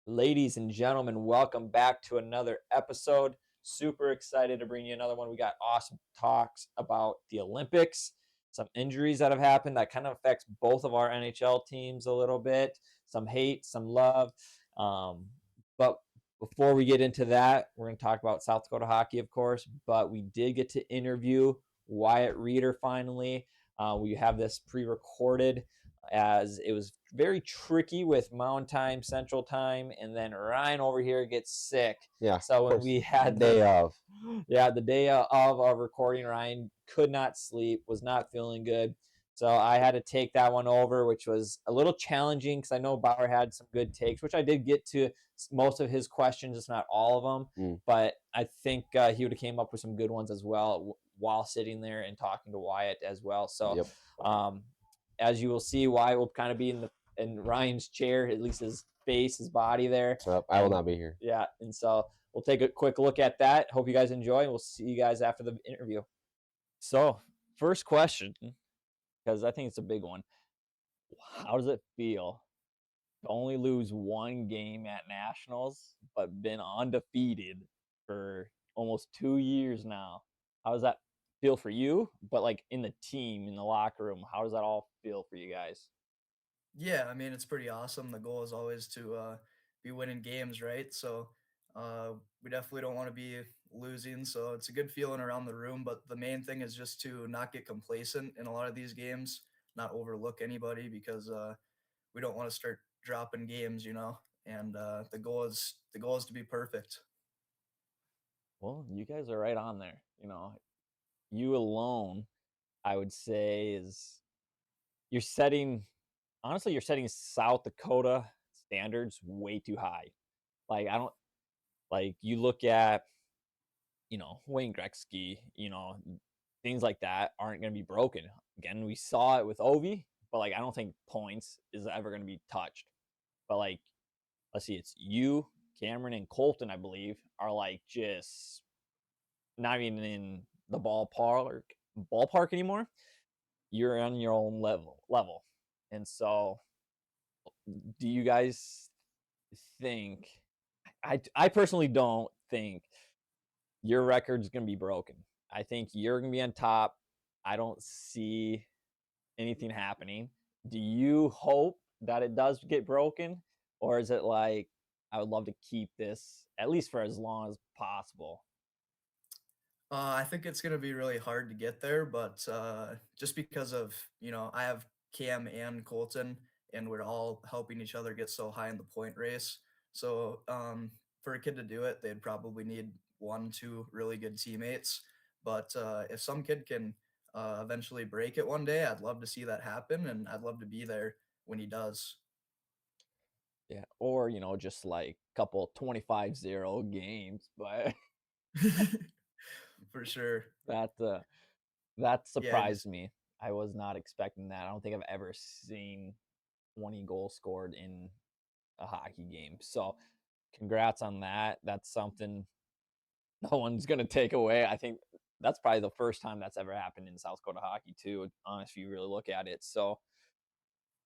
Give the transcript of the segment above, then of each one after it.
Ladies and gentlemen, welcome back to another episode. Super excited to bring you another one. We got awesome talks about the Olympics, some injuries that have happened that kind of affects both of our NHL teams a little bit, some hate, some love. But before we get into that, we're going to talk about South Dakota hockey, of course. But we did get to interview Wyatt Reeder finally. We have this pre-recorded as it was very tricky with Mountain Time, Central Time, and then Ryan over here gets sick. Yeah. So when we had day of. the day of our recording, Ryan could not sleep, was not feeling good. So I had to take that one over, which was a little challenging because I know Bauer had some good takes, which I did get to most of his questions, if not all of them. But I think he would have came up with some good ones as well while sitting there and talking to Wyatt as well. So Yep. as you will see, Wyatt will kind of be in Ryan's chair, at least his face, his body there. I will not be here. Yeah, and so we'll take a quick look at that. Hope you guys enjoy, and we'll see you guys after the interview. So, first question, because I think it's a big one. How does it feel to only lose one game at Nationals, but been undefeated for almost 2 years now? How does that feel for you? But like in the team, in the locker room, how does that all feel for you guys? Yeah, I mean, it's pretty awesome. The goal is always to be winning games, right? So uh, we definitely don't want to be losing. So it's a good feeling around the room. But the main thing is just to not get complacent in a lot of these games, not overlook anybody because we don't want to start dropping games. And the goal is to be perfect. Well, you guys are right on there. You alone, I would say, is you're setting honestly, you're setting South Dakota standards way too high. Like I don't like you look at, Wayne Gretzky, things like that aren't gonna be broken. Again, we saw it with Ovi, but like I don't think points is ever gonna be touched. But like, let's see, it's you, Cameron, and Colton, I believe, are like just not even in the ballpark anymore. You're on your own level. And so do you guys think I personally don't think your record's going to be broken. I think you're going to be on top. I don't see anything happening. Do you hope that it does get broken, or is it like I would love to keep this at least for as long as possible? I think it's gonna be really hard to get there, but just because of I have Cam and Colton, and we're all helping each other get so high in the point race. So for a kid to do it, they'd probably need one, two really good teammates. But if some kid can eventually break it one day, I'd love to see that happen, and I'd love to be there when he does. Yeah, or just like a couple 25-0 games, but For sure. that that Yeah, surprised just me. I was not expecting that. I don't think I've ever seen 20 goals scored in a hockey game. So, congrats on that. That's something no one's going to take away. I think that's probably the first time that's ever happened in South Dakota hockey too, honestly, if you really look at it. So,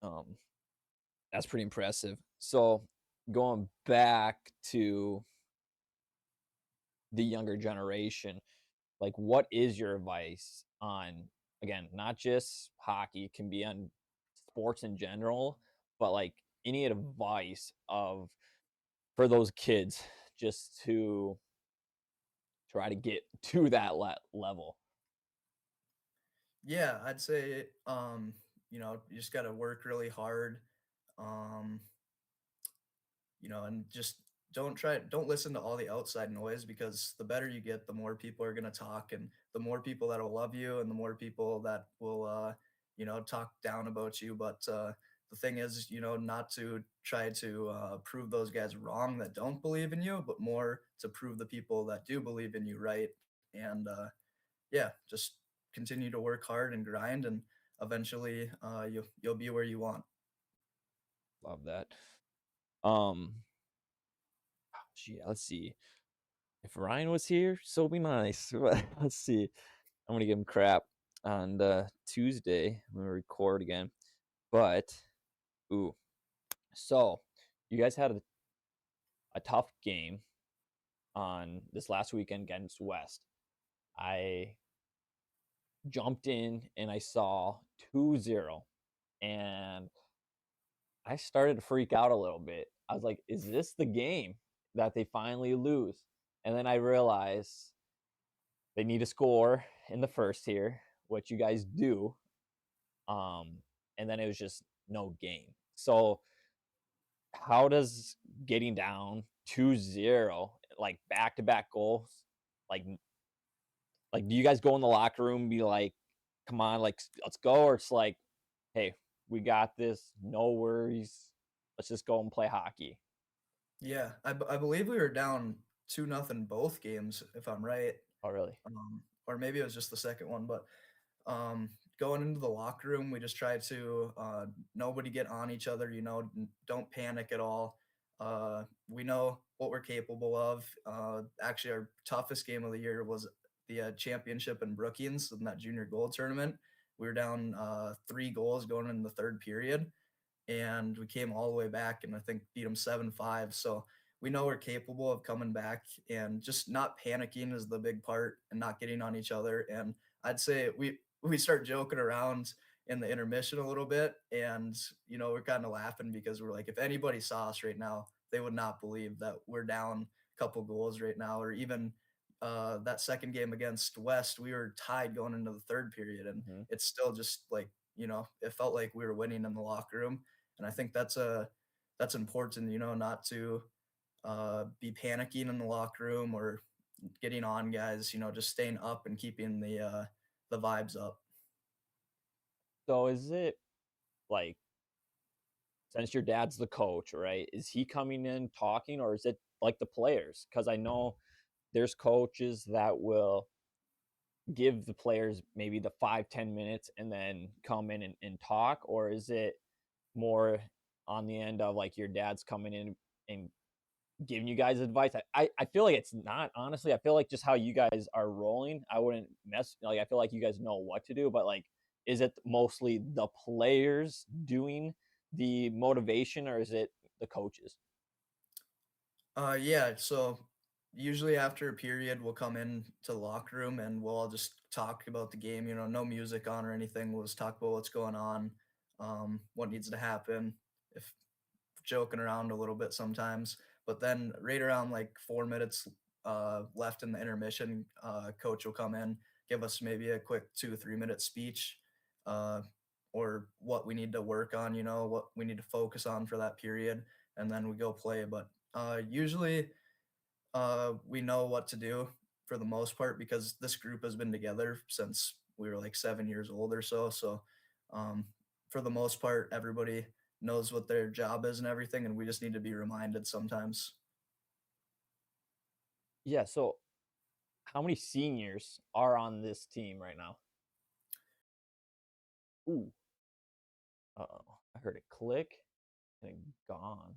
um that's pretty impressive. So, going back to the younger generation, like what is your advice on, again, not just hockey, it can be on sports in general, but like any advice of for those kids just to try to get to that level? yeah, I'd say you just got to work really hard. Um, and just don't listen to all the outside noise because the better you get, the more people are going to talk and the more people that will love you and the more people that will talk down about you. But the thing is, not to try to prove those guys wrong that don't believe in you, but more to prove the people that do believe in you right. And yeah, just continue to work hard and grind, and eventually you'll be where you want. Love that. um Gee, let's see. If Ryan was here, so be nice. Let's see. I'm gonna give him crap on Tuesday when we record again. But ooh, so you guys had a tough game on this last weekend against West. I jumped in and I saw 2-0, and I started to freak out a little bit. I was like, is this the game that they finally lose? And then I realized they need to score in the first here, which you guys do. Um, and then it was just no game. So how does getting down 2-0, like back to back goals, like do you guys go in the locker room and be like, come on, like let's go, or it's like, hey, we got this, no worries, let's just go and play hockey? Yeah, I believe we were down 2-0 both games, if I'm right. Oh, really? Or maybe it was just the second one, but um, going into the locker room, we just try to nobody get on each other. Don't panic at all. We know what we're capable of. Actually, our toughest game of the year was the championship in Brookings in that junior gold tournament. We were down 3 goals going in the third period, and we came all the way back and I think beat them 7-5. So we know we're capable of coming back, and just not panicking is the big part, and not getting on each other. And I'd say we start joking around in the intermission a little bit, and we're kind of laughing because we're like, if anybody saw us right now, they would not believe that we're down a couple goals right now. Or even that second game against West, we were tied going into the third period, and Hmm. it's still just like, it felt like we were winning in the locker room. And I think that's important, not to be panicking in the locker room or getting on guys, just staying up and keeping the vibes up. So is it like, since your dad's the coach, right? Is he coming in talking, or is it like the players? Because I know there's coaches that will give the players maybe the 5-10 minutes and then come in and talk, or is it more on the end of like your dad's coming in and giving you guys advice? I feel like it's not, honestly. I feel like just how you guys are rolling, I wouldn't mess, like I feel like you guys know what to do, but like, is it mostly the players doing the motivation, or is it the coaches? Yeah, so usually after a period, we'll come in to the locker room and we'll all just talk about the game, no music on or anything. We'll just talk about what's going on, what needs to happen, if joking around a little bit sometimes. But then right around like 4 minutes left in the intermission, coach will come in, give us maybe a quick 2 or 3 minute speech, uh, or what we need to work on, what we need to focus on for that period, and then we go play. But usually we know what to do for the most part, because this group has been together since we were like 7 years old or so. So um, for the most part, everybody knows what their job is and everything, and we just need to be reminded sometimes. Yeah. So how many seniors are on this team right now? Ooh. Uh-oh. I heard it click and it gone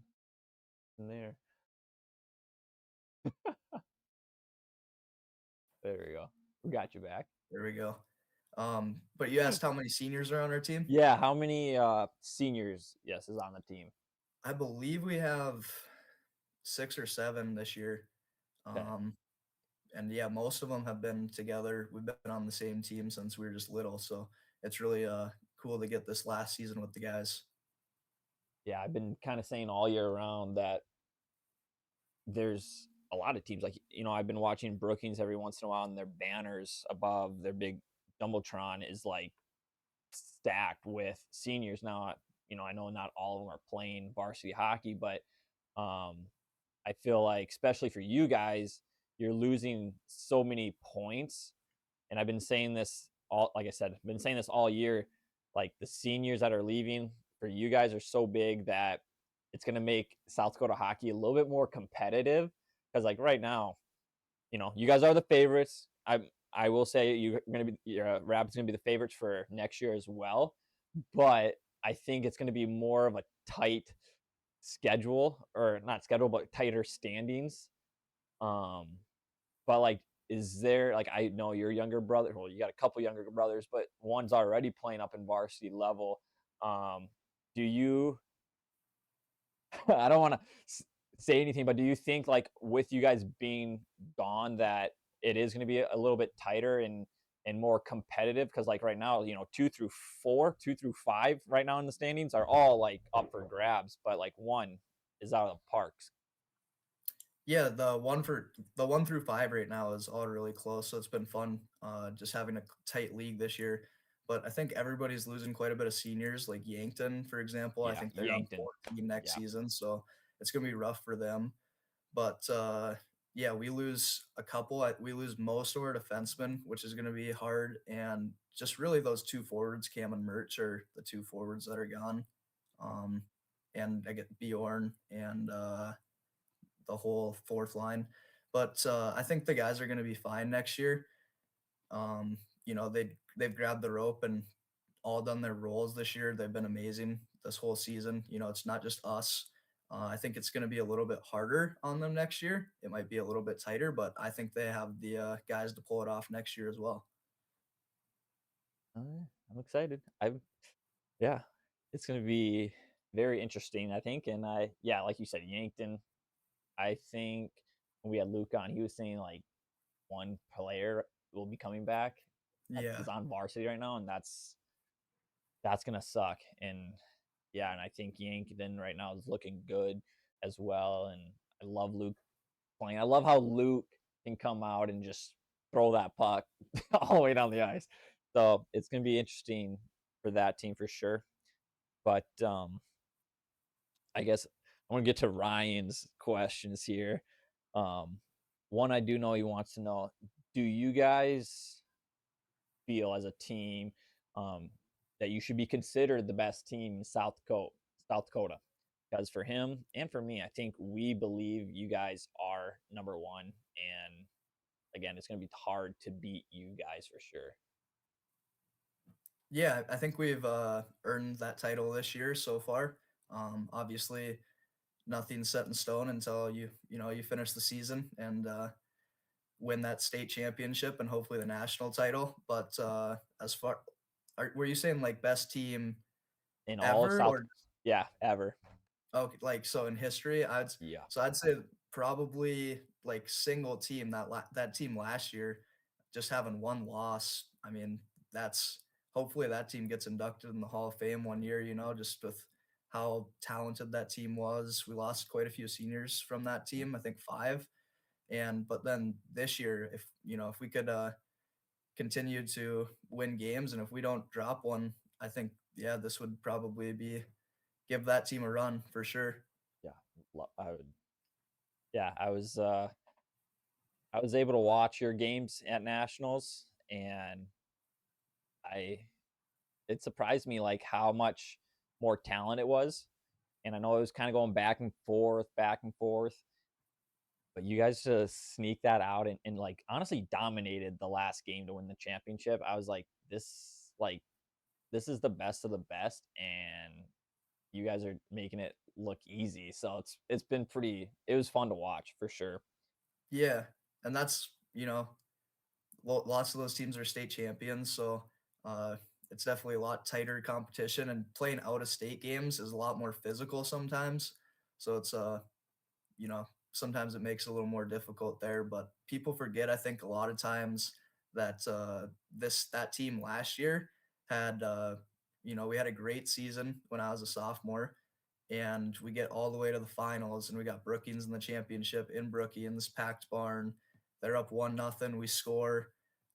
in there. There we go. We got you back. There we go. But you asked how many seniors are on our team. Yeah, how many seniors, yes, is on the team? I believe we have 6 or 7 this year. Okay. Um, and yeah, most of them have been together. We've been on the same team since we were just little, so it's really cool to get this last season with the guys. Yeah, I've been kind of saying all year round that there's a lot of teams, like, I've been watching Brookings every once in a while, and their banners above their big jumbotron is like stacked with seniors. Now, I know not all of them are playing varsity hockey, but um I feel like, especially for you guys, you're losing so many points. And I've been saying this all, like I said, I've been saying this all year. Like, the seniors that are leaving for you guys are so big that it's going to make South Dakota hockey a little bit more competitive. Because, like, right now, you guys are the favorites. I will say you're going to be, your Rapids going to be the favorites for next year as well. But I think it's going to be more of a tight schedule, or not schedule, but tighter standings. Um, but like, is there, like, I know your younger brother, well, you got a couple younger brothers, but one's already playing up in varsity level. Do you, I don't want to say anything, but do you think like with you guys being gone that it is going to be a little bit tighter and more competitive? Because like right now, 2 through 4, 2 through 5 right now in the standings are all like up for grabs, but like one is out of the parks. Yeah, the 1 through 5 right now is all really close, so it's been fun, just having a tight league this year, but I think everybody's losing quite a bit of seniors, like Yankton, for example, I Yeah, think they're on Yankton. 14 next Yeah. season, so it's gonna be rough for them, but, yeah, we lose a couple, we lose most of our defensemen, which is gonna be hard, and just really those 2 forwards, Cam and Merch are the 2 forwards that are gone, um, and I get Bjorn and, the whole fourth line. But I think the guys are going to be fine next year. They've grabbed the rope and all done their roles this year. They've been amazing this whole season. It's not just us. I think it's going to be a little bit harder on them next year. It might be a little bit tighter, but I think they have the guys to pull it off next year as well. I'm excited. Yeah, it's going to be very interesting, I think. And yeah, like you said, Yankton, I think when we had Luke on, he was saying like one player will be coming back that Yeah, is on varsity right now, and that's gonna suck. And yeah, and I think Yankton right now is looking good as well. And I love Luke playing. I love how Luke can come out and just throw that puck all the way down the ice. So it's gonna be interesting for that team for sure. But I guess I want to get to Ryan's questions here. Um, one I do know he wants to know: do you guys feel as a team um, that you should be considered the best team in South Dakota? South Dakota, because for him and for me, I think we believe you guys are number one. And again, it's going to be hard to beat you guys for sure. yeah, I think we've earned that title this year so far. Obviously, nothing's set in stone until you finish the season and win that state championship and hopefully the national title. But as far, were you saying like best team In all of ever South, or yeah, ever. okay, like so in history? Yeah. I'd say probably like single team that team last year, just having one loss. I mean, that's hopefully that team gets inducted in the Hall of Fame one year. Just with how talented that team was. We lost quite a few seniors from that team. I think five. And but then this year, if we could continue to win games, and if we don't drop one, I think yeah, this would probably be give that team a run for sure. Yeah, I would. Yeah, I was able to watch your games at nationals, and I it surprised me like how much more talent it was. And I know it was kind of going back and forth, but you guys just sneaked that out and like honestly dominated the last game to win the championship. I was like this is the best of the best, and you guys are making it look easy. So it was fun to watch for sure. Yeah, and that's lots of those teams are state champions, so uh, it's definitely a lot tighter competition. And playing out of state games is a lot more physical sometimes. So it's sometimes it makes it a little more difficult there. But people forget, I think, a lot of times that that team last year had we had a great season when I was a sophomore, and we get all the way to the finals, and we got Brookings in the championship in Brookings, packed barn. They're up 1-0. We score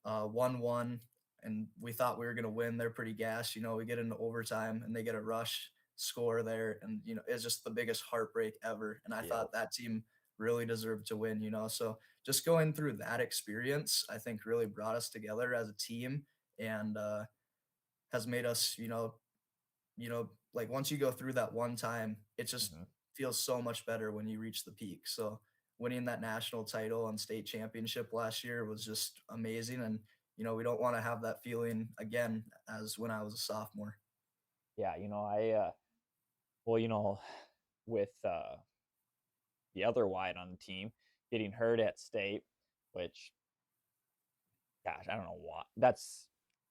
1-1, and we thought we were gonna win. They're pretty gassed. We get into overtime, and they get a rush score there, and it's just the biggest heartbreak ever. And I Yeah. thought that team really deserved to win. So just going through that experience, I think really brought us together as a team and has made us, like once you go through that one time, it just Hmm. feels so much better when you reach the peak. So winning that national title and state championship last year was just amazing. And, we don't want to have that feeling again as when I was a sophomore. Yeah, well, with the other Wyatt on the team getting hurt at state, which gosh, I don't know why. That's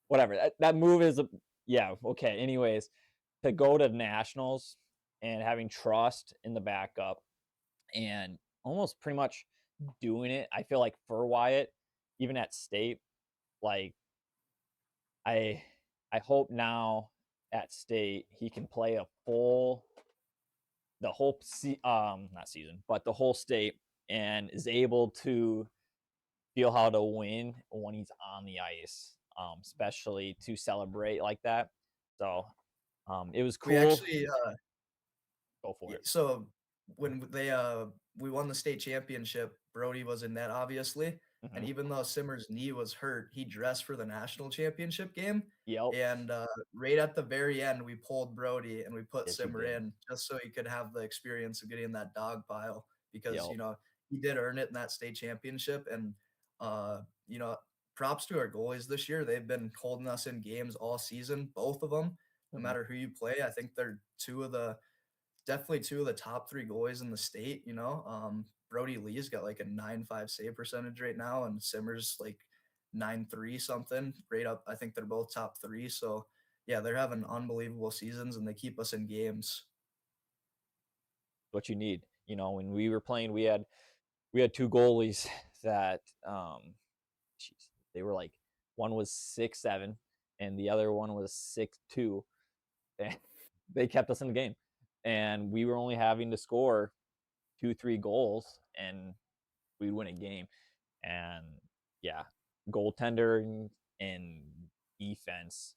whatever. That move is yeah, okay. Anyways, to go to nationals and having trust in the backup and almost pretty much doing it. I feel like for Wyatt, even at state, like I I hope now at state he can play a full the whole not season, but the whole state and is able to feel how to win when he's on the ice, especially to celebrate like that. So it was We cool. actually, Go for it. so when we won the state championship, Brody was in net, obviously, and Hmm. even though Simmer's knee was hurt, he dressed for the national championship game, Yep. and, right at the very end, we pulled Brody and we put Yes, you Simmer did. in just so he could have the experience of getting in that dog pile because, Yep. he did earn it in that state championship, and, props to our goalies this year. They've been holding us in games all season, both of them. No Mhm. matter who you play. I think they're 2 of the definitely 2 of the top 3 goalies in the state. Brody Lee's got like a 9.5 save percentage right now, and Simmer's like 9.3 something, right up. I think they're both top 3. So yeah, they're having unbelievable seasons and they keep us in games. What you need. When we were playing, we had two goalies that jeez, they were like one was 6'7" and the other one was 6'2". And they kept us in the game. And we were only having to score 2, 3 goals and we'd win a game. And yeah, goaltender and defense,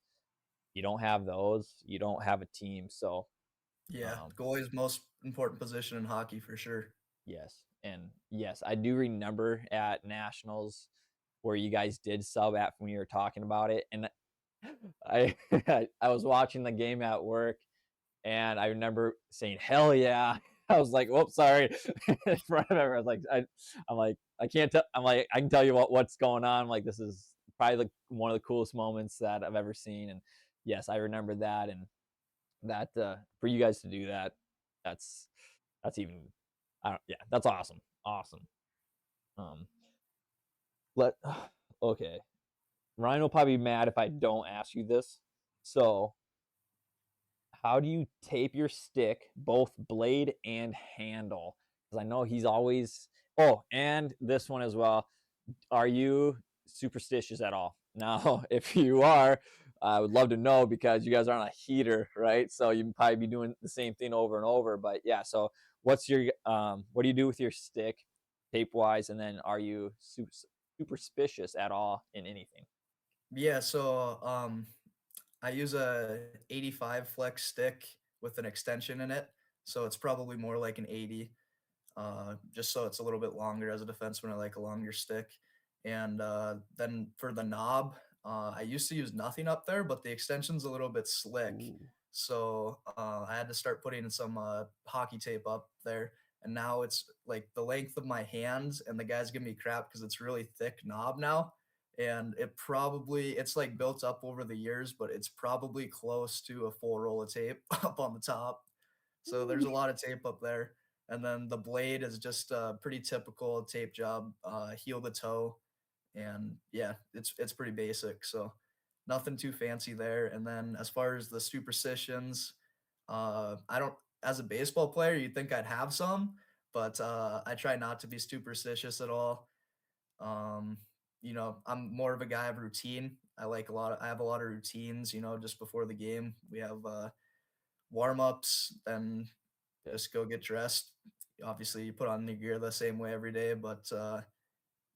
you don't have those, you don't have a team. So Yeah, um goalie's most important position in hockey for sure. yes. And yes, I do remember at nationals where you guys did sub at when you were talking about it. And I I was watching the game at work and I remember saying, "Hell yeah!" I was like, "Whoops, sorry," in front of everyone. I was like, I'm like, I can't tell. I'm like, I can tell you what's going on. I'm like, this is probably one of the coolest moments that I've ever seen. And yes, I remember that. And that for you guys to do that, that's even, I don't, yeah, that's awesome, awesome. Um, let okay, Ryan will probably be mad if I don't ask you this. So how do you tape your stick, both blade and handle? Because I know he's always. Oh, and this one as well. Are you superstitious at all? Now, if you are, I would love to know because you guys aren't a heater, right? So you probably be doing the same thing over and over. But yeah, so what do you do with your stick, tape wise, and then are you superstitious at all in anything? Yeah, so I use a 85 flex stick with an extension in it, so it's probably more like an 80. Just so it's a little bit longer as a defenseman. I like a longer stick. And then for the knob, I used to use nothing up there, but the extension's a little bit slick. Ooh. So I had to start putting some hockey tape up there. And now it's like the length of my hands, and the guys give me crap because it's really thick knob now. And it's like built up over the years, but it's probably close to a full roll of tape up on the top. So there's a lot of tape up there. And then the blade is just a pretty typical tape job, heel to toe. And yeah, it's pretty basic. So nothing too fancy there. And then as far as the superstitions, I don't as a baseball player, you'd think I'd have some, but I try not to be superstitious at all. Um, I'm more of a guy of routine. I have a lot of routines, just before the game. We have warm ups, then Yeah. just go get dressed. Obviously, you put on the gear the same way every day, but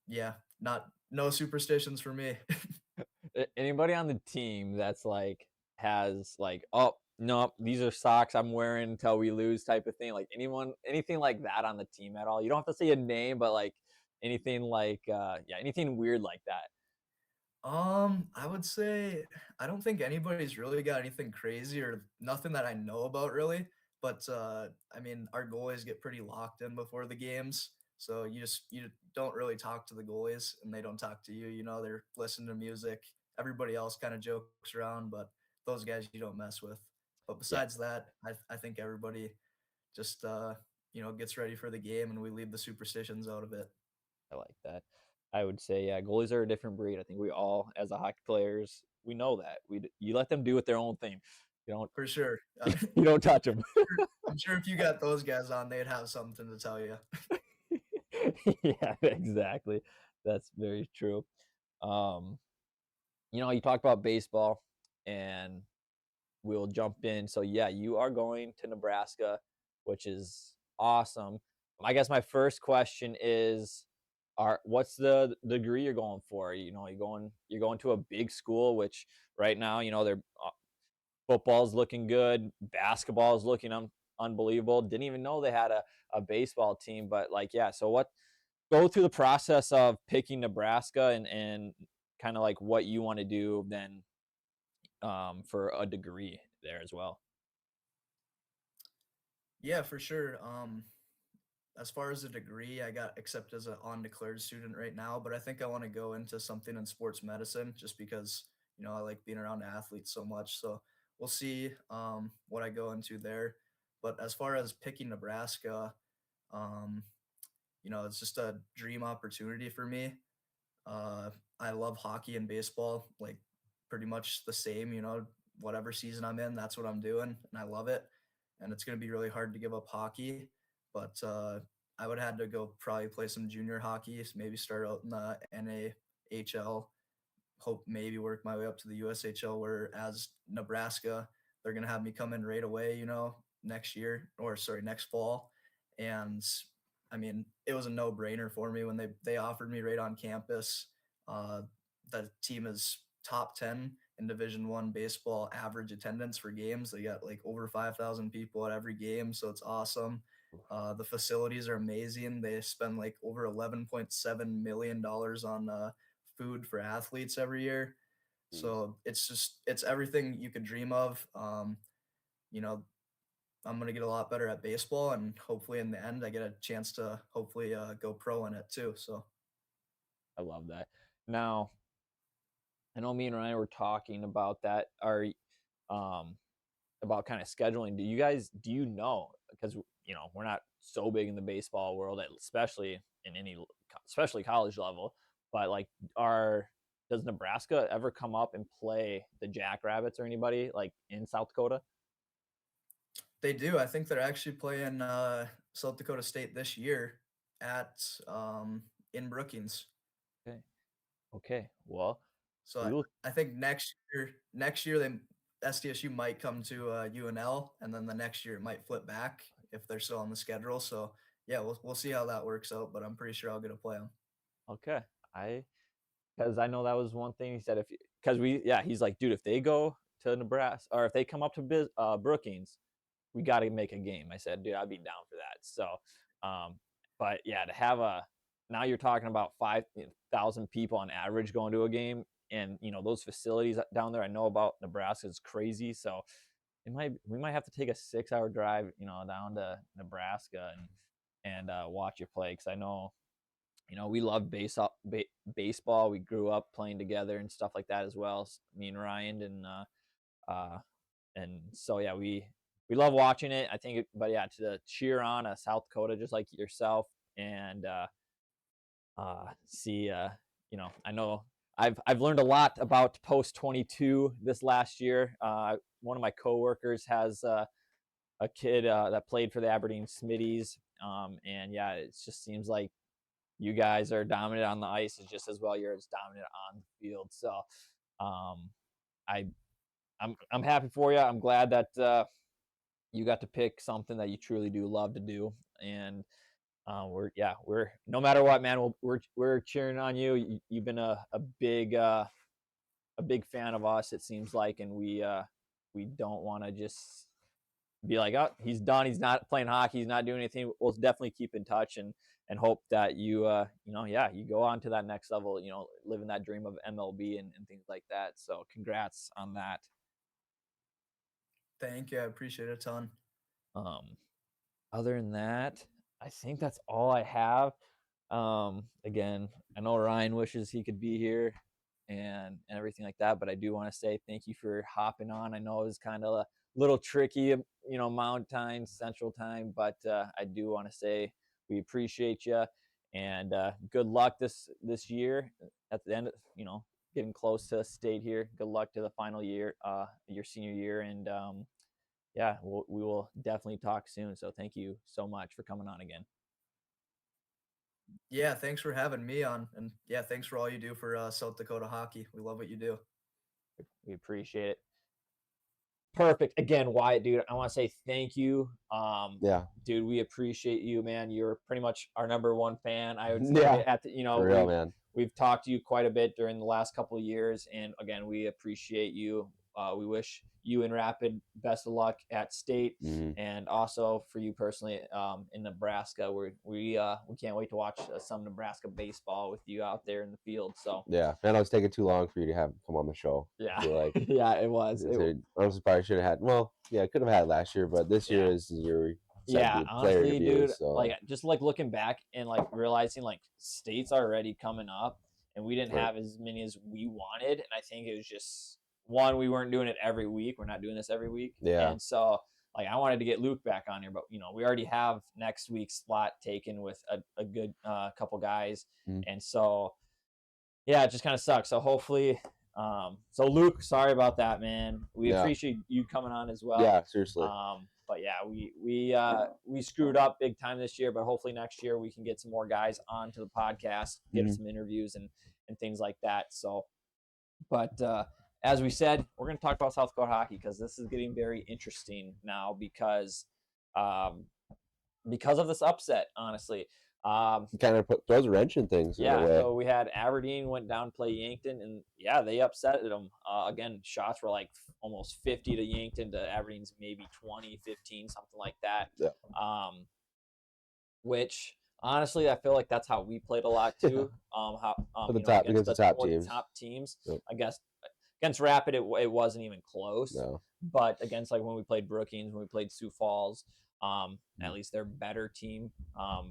yeah, not no superstitions for me. Anybody on the team that's like has like, oh no, these are socks I'm wearing until we lose type of thing. Like anything like that on the team at all? You don't have to say a name, but like anything like yeah, anything weird like that. I would say I don't think anybody's really got anything crazy or nothing that I know about really. But I mean, our goalies get pretty locked in before the games, so you don't really talk to the goalies, and they don't talk to you. They're listening to music. Everybody else kind of jokes around, but those guys you don't mess with. But Yeah, besides that, I think everybody just gets ready for the game, and we leave the superstitions out of it. I like that. I would say yeah, goalies are a different breed. I think we all, as a hockey players, we know that you let them do with their own thing. You don't For sure. you don't touch them. I'm sure if you got those guys on, they'd have something to tell you. Yeah, exactly. That's very true. Um, you talked about baseball, and we'll jump in. So yeah, you are going to Nebraska, which is awesome. I guess my first question is, what's the degree you're going for? You're going to a big school, which right now, they're football's looking good, basketball is looking unbelievable. Didn't even know they had a baseball team, but like, yeah. So go through the process of picking Nebraska and kind of like what you want to do then for a degree there as well. Yeah, for sure. As far as a degree, I got accepted as an undeclared student right now, but I think I want to go into something in sports medicine just because, I like being around athletes so much. So we'll see what I go into there. But as far as picking Nebraska, um, it's just a dream opportunity for me. Uh, I love hockey and baseball, like pretty much the same, whatever season I'm in, that's what I'm doing, and I love it. And it's going to be really hard to give up hockey, but I would have to go probably play some junior hockey, so maybe start out in the NAHL, hope maybe work my way up to the USHL, where as Nebraska, they're going to have me come in right away, next year, or sorry, next fall. And I mean, it was a no brainer for me when they offered me right on campus. Uh, the team is top 10 in Division 1 baseball average attendance for games. They got like over 5,000 people at every game, so it's awesome. The facilities are amazing. They spend like over $11.7 million on food for athletes every year. Jeez. So it's everything you could dream of. You know, I'm gonna get a lot better at baseball, and hopefully in the end, I get a chance to hopefully go pro in it too. So I love that. Now, I know me and Ryan were talking about that. Um, about kind of scheduling. Do you know? Because we're not so big in the baseball world, especially in especially college level. But like, does Nebraska ever come up and play the Jackrabbits or anybody like in South Dakota? they do. I think they're actually playing South Dakota State this year at in Brookings. Okay. Okay. Well, So we will. I think next year they SDSU might come to UNL, and then the next year it might flip back if they're still on the schedule. So yeah, we'll see how that works out, but I'm pretty sure I'll get to play them. Okay. I because I know that was one thing he said. He's like, dude, if they go to Nebraska or if they come up to Brookings, we got to make a game. I said, dude, I'd be down for that. So, but yeah, to have now you're talking about 5,000 people on average going to a game, and those facilities down there. I know about Nebraska is crazy, so we might have to take a 6-hour drive, down to Nebraska and watch you play because I know we love baseball. We grew up playing together and stuff like that as well. Me and Ryan uh, and so yeah, we love watching it. I think, but yeah, to cheer on a South Dakota just like yourself and see, I know I've learned a lot about post 22 this last year. One of my coworkers has a kid that played for the Aberdeen Smitties, and yeah, it just seems like you guys are dominant on the ice as just as well. You're as dominant on the field. So um, I I'm happy for you. I'm glad that you got to pick something that you truly do love to do, and we're no matter what, man. We're cheering on you. You've been a big fan of us. It seems like, and we don't want to just be like, oh, he's done. He's not playing hockey. He's not doing anything. We'll definitely keep in touch and hope that you go on to that next level. Living that dream of MLB and things like that. So congrats on that. Thank you. I appreciate it a ton. Um, Other than that, I think that's all I have. Again, I know Ryan wishes he could be here and everything like that, but I do want to say thank you for hopping on. I know it was kind of a little tricky, Mountain Time, Central Time, but I do want to say we appreciate you and good luck this year at the end. getting close to state here. Good luck to the final year, your senior year, and yeah, we will definitely talk soon. So thank you so much for coming on again. Yeah, thanks for having me on, and yeah, thanks for all you do for South Dakota hockey. We love what you do. We appreciate it. Perfect. Again, Wyatt, dude, I want to say thank you. Yeah. Dude, we appreciate you, man. You're pretty much our number one fan. I would Yeah. say at the, For real, man. we've talked to you quite a bit during the last couple of years, and again, we appreciate you. We wish you and Rapid best of luck at state, and also for you personally in Nebraska. We can't wait to watch some Nebraska baseball with you out there in the field. So yeah, man, I was taking too long for you to have come on the show. yeah, I feel like yeah, it was. honestly, probably should have had. Well, yeah, I could have had last year, but this year is your honestly, dude, so. like just like looking back and like realizing like state's already coming up, and we didn't have as many as we wanted, and I think it was just one, we weren't doing it every week. We're not doing this every week, and so like I wanted to get Luke back on here, but we already have next week's slot taken with a good couple guys, and so yeah, it just kind of sucks. So hopefully. So Luke, sorry about that, man. We appreciate you coming on as well. Yeah, seriously. But yeah, we screwed up big time this year, but hopefully next year we can get some more guys onto the podcast, get some interviews and things like that. So, but as we said, we're going to talk about South Dakota hockey because this is getting very interesting now because of this upset, honestly. Kind of throws a wrench in things. Yeah, so we had Aberdeen went down to play Yankton, and yeah, they upset them. Again, shots were like almost 50 to Yankton to Aberdeen's maybe 20, 15, something like that. Yeah. Which honestly, I feel like that's how we played a lot too. Against the top teams. Yep. I guess against Rapid, it wasn't even close. No. But against like when we played Brookings, when we played Sioux Falls. At least they're better team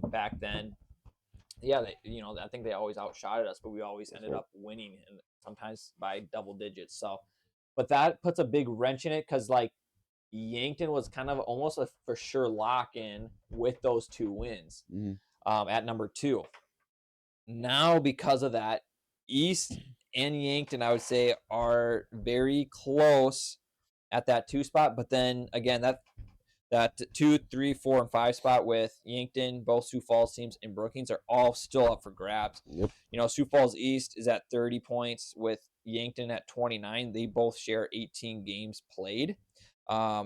back then. Yeah, I think they always outshot us, but we always ended up winning, and sometimes by double digits. So, but that puts a big wrench in it because like Yankton was kind of almost a for sure lock in with those 2 wins at number 2. Now because of that, East and Yankton, I would say, are very close at that 2 spot. But then again, that 2, 3, 4, and 5 spot with Yankton, both Sioux Falls teams, and Brookings are all still up for grabs. Yep. Sioux Falls East is at 30 points with Yankton at 29. They both share 18 games played.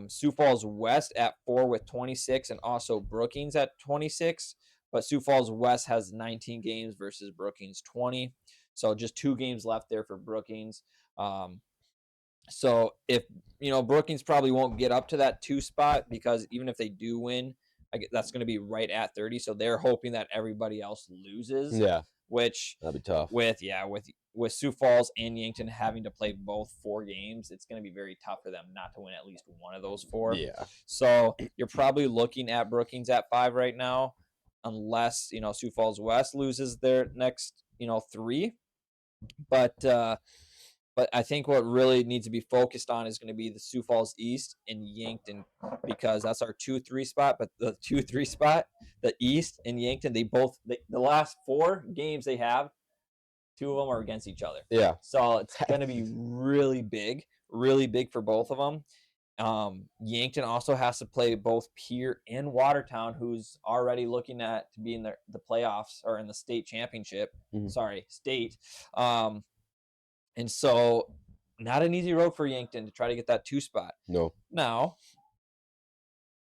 Sioux Falls West at 4 with 26, and also Brookings at 26. But Sioux Falls West has 19 games versus Brookings 20. So just 2 games left there for Brookings. So if Brookings probably won't get up to that 2 spot because even if they do win, that's going to be right at 30. So they're hoping that everybody else loses. Yeah, which that'd be tough. With Sioux Falls and Yankton having to play both 4 games, it's going to be very tough for them not to win at least one of those 4. Yeah. So you're probably looking at Brookings at 5 right now, unless Sioux Falls West loses their next 3. But I think what really needs to be focused on is going to be the Sioux Falls East and Yankton because that's our 2-3 spot. But the 2-3 spot, the East and Yankton, the last 4 games they have, 2 of them are against each other. Yeah. So it's going to be really big for both of them. Yankton also has to play both Pierre and Watertown, who's already looking at to be in the playoffs or in the state championship. Sorry, state. And so not an easy road for Yankton to try to get that 2 spot. No. Now,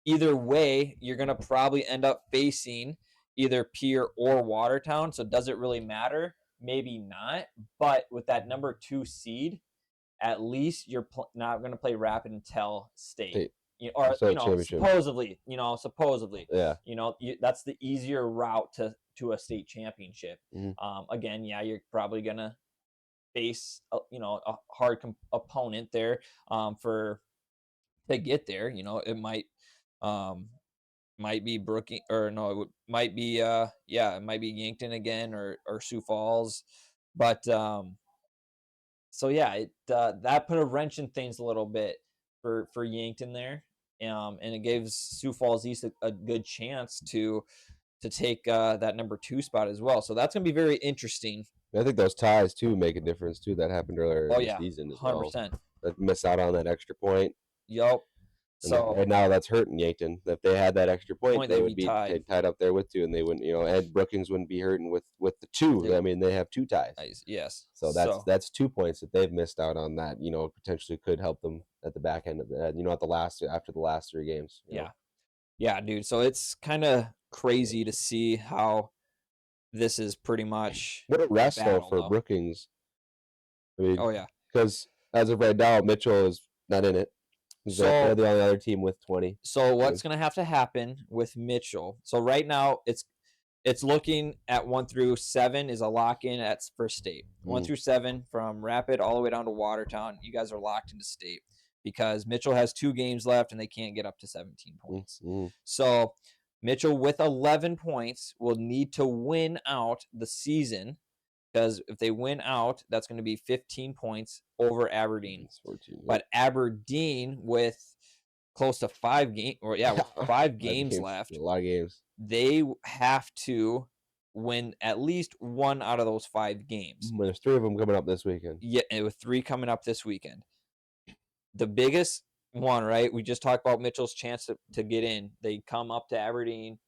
either way, you're going to probably end up facing either Pierre or Watertown. So does it really matter? Maybe not. But with that number 2 seed, at least you're not going to play Rapid until state. Supposedly. Yeah. That's the easier route to a state championship. Again, yeah, you're probably going to face a hard opponent there to get there. It might be Brookings, or no, it might be it might be Yankton again or Sioux Falls, but so yeah, it that put a wrench in things a little bit for Yankton there, and it gives Sioux Falls East a good chance to take that number 2 spot as well. So that's gonna be very interesting. I think those ties too make a difference too. That happened earlier in the season as well. 100%. That miss out on that extra point. Yup. And So right now that's hurting Yankton. If they had that extra point, they they'd would be tied. tied up there with 2, and they wouldn't. Ed Brookings wouldn't be hurting with the 2. I mean, they have 2 ties. Yes. So that's 2 points that they've missed out on. That potentially could help them at the back end of the after the last 3 games. Yeah, dude. So it's kind of crazy to see how this is pretty much what a rest though battle, for though. Brookings. I mean, Oh yeah. because as of right now, Mitchell is not in it. They're the only other team with 20. So what's going to have to happen with Mitchell? So right now it's looking at 1 through 7 is a lock in at first state. 1 through 7 from Rapid all the way down to Watertown. You guys are locked into state because Mitchell has 2 games left and they can't get up to 17 points. So Mitchell with 11 points will need to win out the season, because if they win out, that's going to be 15 points over Aberdeen. 14, but Aberdeen with close to 5 games, with 5 games left, a lot of games, they have to win at least 1 out of those 5 games. There's 3 of them coming up this weekend. Yeah, and with 3 coming up this weekend. The biggest one, right? We just talked about Mitchell's chance to get in. They come up to Aberdeen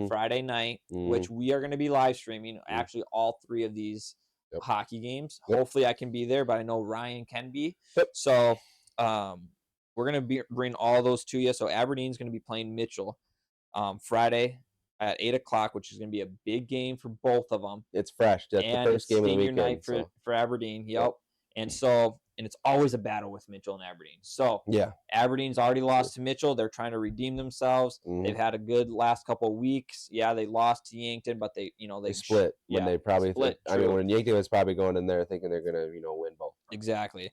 Friday night, which we are going to be live streaming. Actually, all 3 of these hockey games. Hopefully, I can be there, but I know Ryan can be. So, we're going to bring all those to you. So Aberdeen's going to be playing Mitchell Friday at 8:00, which is going to be a big game for both of them. It's fresh. That's the first game of the weekend. Night for Aberdeen. Yep. And so, and it's always a battle with Mitchell and Aberdeen. So Aberdeen's already lost to Mitchell. They're trying to redeem themselves. They've had a good last couple of weeks. Yeah, they lost to Yankton, but they split when they probably split. I mean, when Yankton was probably going in there thinking they're gonna win both. Exactly.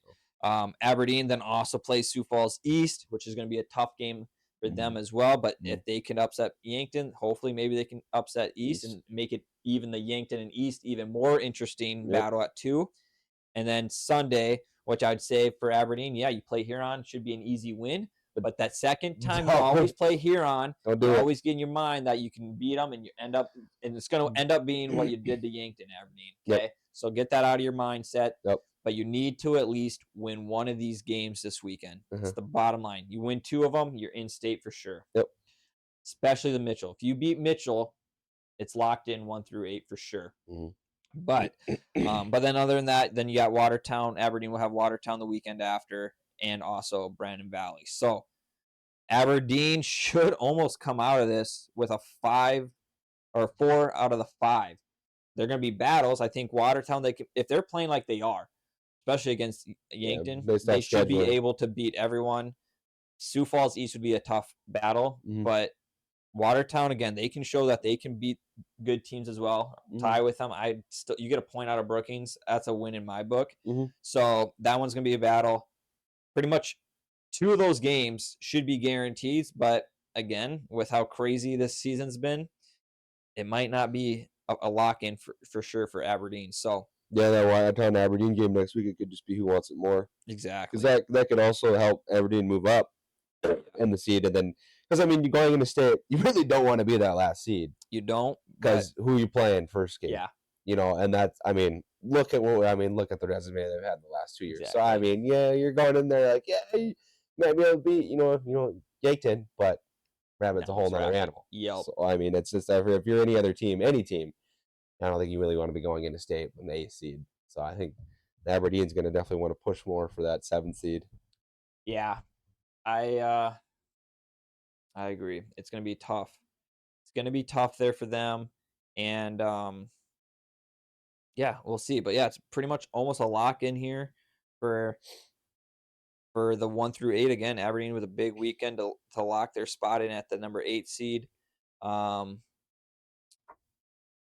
Aberdeen then also plays Sioux Falls East, which is going to be a tough game for them as well. But if they can upset Yankton, hopefully maybe they can upset East and make it even the Yankton and East even more interesting battle at 2. And then Sunday, which I'd say for Aberdeen, you play Huron, should be an easy win. But that second time you always play Huron, you always get in your mind that you can beat them, and it's going to end up being what you did to Yankton, Aberdeen. Okay, so get that out of your mindset. But you need to at least win 1 of these games this weekend. It's the bottom line. You win 2 of them, you're in state for sure. Especially the Mitchell. If you beat Mitchell, it's locked in 1 through 8 for sure. But then other than that, then you got Watertown. Aberdeen will have Watertown the weekend after, and also Brandon Valley. So Aberdeen should almost come out of this with a 5 or 4 out of the 5. They're going to be battles. I think Watertown, if they're playing like they are, especially against Yankton, they should be able to beat everyone. Sioux Falls East would be a tough battle, but Watertown, again, they can show that they can beat good teams as well. Tie with them. You get a point out of Brookings. That's a win in my book. So that one's going to be a battle. Pretty much 2 of those games should be guaranteed. But again, with how crazy this season's been, it might not be a lock-in for sure for Aberdeen. So that Watertown Aberdeen game next week, it could just be who wants it more. Exactly. Because that could also help Aberdeen move up in the seed, and then because I mean, you're going into state, you really don't want to be that last seed. You don't, because who you playing first game? And that's look at the resume they've had in the last 2 years. Exactly. So I mean, you're going in there like you might be able to beat Yankton, but Rapid's a whole nother animal. So I mean, it's just if you're any team, I don't think you really want to be going into state with the 8th seed. So I think Aberdeen's going to definitely want to push more for that 7th seed. Yeah, I agree. It's going to be tough. It's going to be tough there for them, and we'll see. But it's pretty much almost a lock in here for the 1 through 8. Again, Aberdeen with a big weekend to lock their spot in at the number 8 seed.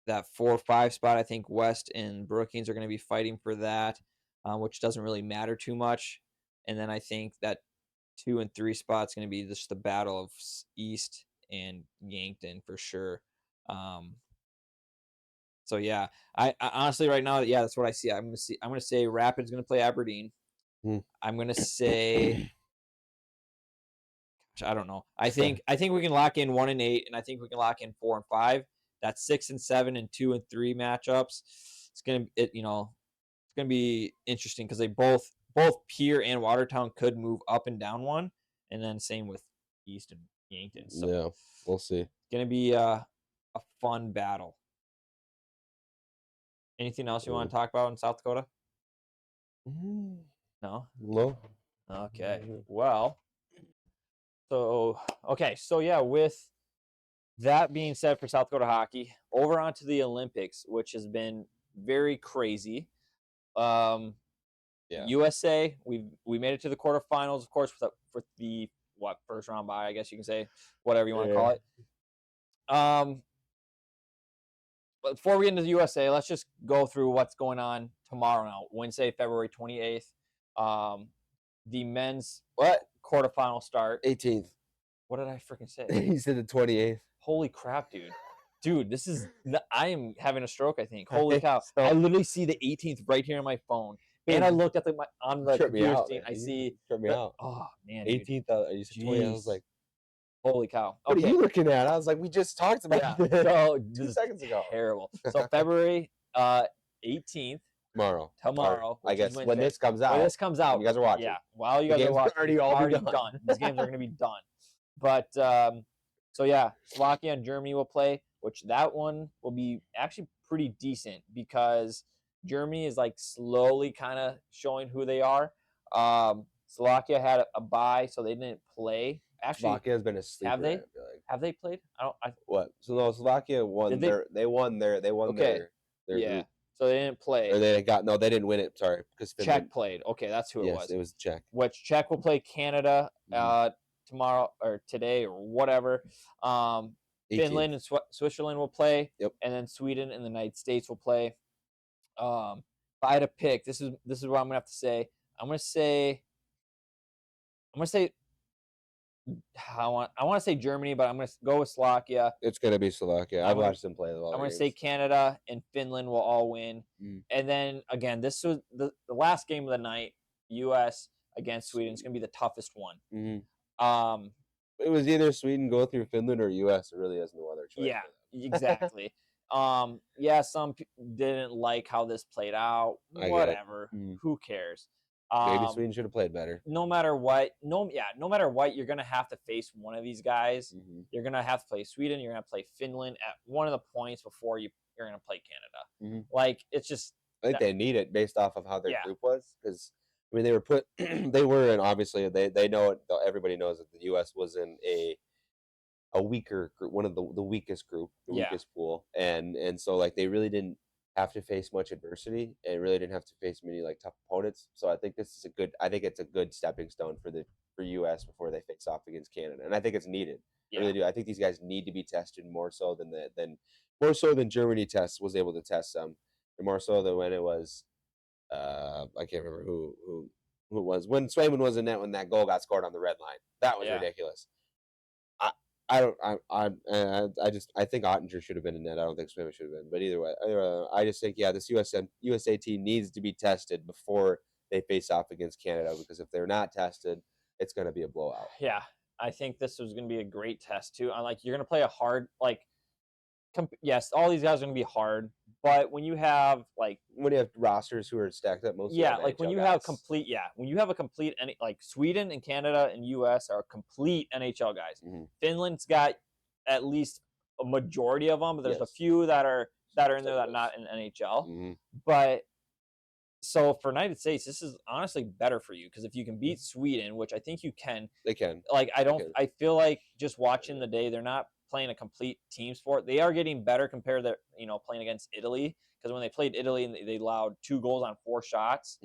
That 4-5 spot, I think West and Brookings are going to be fighting for that, which doesn't really matter too much. And then I think that 2 and 3 spot's going to be just the battle of East and Yankton for sure. So I honestly right now, that's what I see. I'm going to say Rapid's going to play Aberdeen. I'm going to say, I don't know. I think we can lock in 1 and 8, and I think we can lock in 4 and 5. That's 6 and 7 and 2 and 3 matchups. it's gonna be interesting because they both Pierre and Watertown could move up and down one, and then same with East and Yankton. So yeah, we'll see. It's gonna be a fun battle. Anything else you want to talk about in South Dakota? No. Okay. Well. So yeah, with that being said, for South Dakota hockey, over onto the Olympics, which has been very crazy. USA, we made it to the quarterfinals, of course, for the first round bye, I guess you can say, whatever you want to call it. But before we get into the USA, let's just go through what's going on tomorrow now, Wednesday, February 28th. The men's quarterfinal start. 18th. What did I freaking say? You said the 28th. Holy crap, dude. Dude, I am having a stroke, I think. Holy cow. I literally see the 18th right here on my phone. And I looked at on the computer screen. I see. Trip me out. Oh, man. 18th. You said 20th. I was like, holy cow. What are you looking at? I was like, we just talked about this so 2 seconds ago. Terrible. So February 18th. Tomorrow. I guess when this comes out. You guys are watching. Yeah. While you guys are watching. Already done. These games are going to be done. But, so yeah, Slovakia and Germany will play, which that one will be actually pretty decent because Germany is like slowly kind of showing who they are. Slovakia had a bye, so they didn't play. Actually, Slovakia has been a sleeper. Have they? Have they played? What? So no, Slovakia won. They won their yeah. So they didn't play. Or they didn't win it. Sorry, because Czech played. Okay, that's who it was. Yes, it was Czech. Which Czech will play Canada tomorrow or today or whatever. Finland and Switzerland will play. Yep. And then Sweden and the United States will play. If I had to pick, this is what I'm gonna have to say. I want to say Germany, but I'm gonna go with Slovakia. It's gonna be Slovakia. I've watched them play. I'm gonna say Canada and Finland will all win. And then again, this was the last game of the night. U.S. against Sweden. It's gonna be the toughest one. It was either Sweden go through Finland or U.S. It really has no other choice. Yeah, exactly. Some didn't like how this played out. Whatever. Who cares? Maybe Sweden should have played better. No matter what, you're gonna have to face one of these guys. You're gonna have to play Sweden. You're gonna play Finland at one of the points before you're gonna play Canada. Like it's just. I think they need it based off of how their group was, because I mean they were and obviously they know it. Everybody knows that the U.S. was in a weaker group, one of the weakest group, weakest pool, and so like they really didn't have to face much adversity and really didn't have to face many like tough opponents. So I think it's a good stepping stone for U.S. before they face off against Canada, and I think it's needed. I really do. I think these guys need to be tested more so than Germany was able to test them, and more so than when it was I can't remember who it was when Swayman was in net when that goal got scored on the red line. That was ridiculous. I think Ottinger should have been in net. I don't think Swayman should have been. But either way, I just think this USA team needs to be tested before they face off against Canada, because if they're not tested, it's going to be a blowout. Yeah, I think this was going to be a great test too. You're going to play a hard yes, all these guys are going to be hard, but when you have rosters who are stacked up mostly, when you have a complete Sweden and Canada and US are complete NHL guys. Finland's got at least a majority of them, but there's a few that are in there that are not in NHL. But so for United States, this is honestly better for you, because if you can beat Sweden, which I think you can, they can. I feel like just watching the day, they're not playing a complete team sport. They are getting better compared to playing against Italy, because when they played Italy and they allowed 2 goals on 4 shots,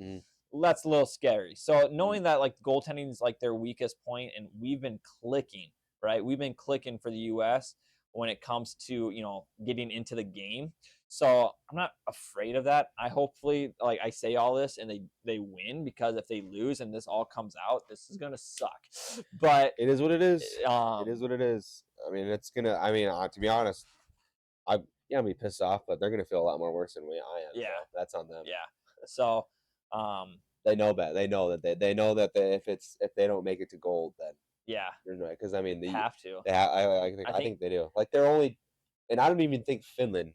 that's a little scary. So knowing that goaltending is their weakest point, and we've been clicking, right? We've been clicking for the U.S. when it comes to getting into the game. So I'm not afraid of that. I hopefully I say all this and they win, because if they lose and this all comes out, this is gonna suck. But it is what it is. It is what it is. I mean, to be honest, I'm gonna be pissed off, but they're gonna feel a lot more worse than I am. Yeah, so that's on them. Yeah. So, they know that. They know that if they don't make it to gold, then because I mean they have to. I think they do. They're only, and I don't even think Finland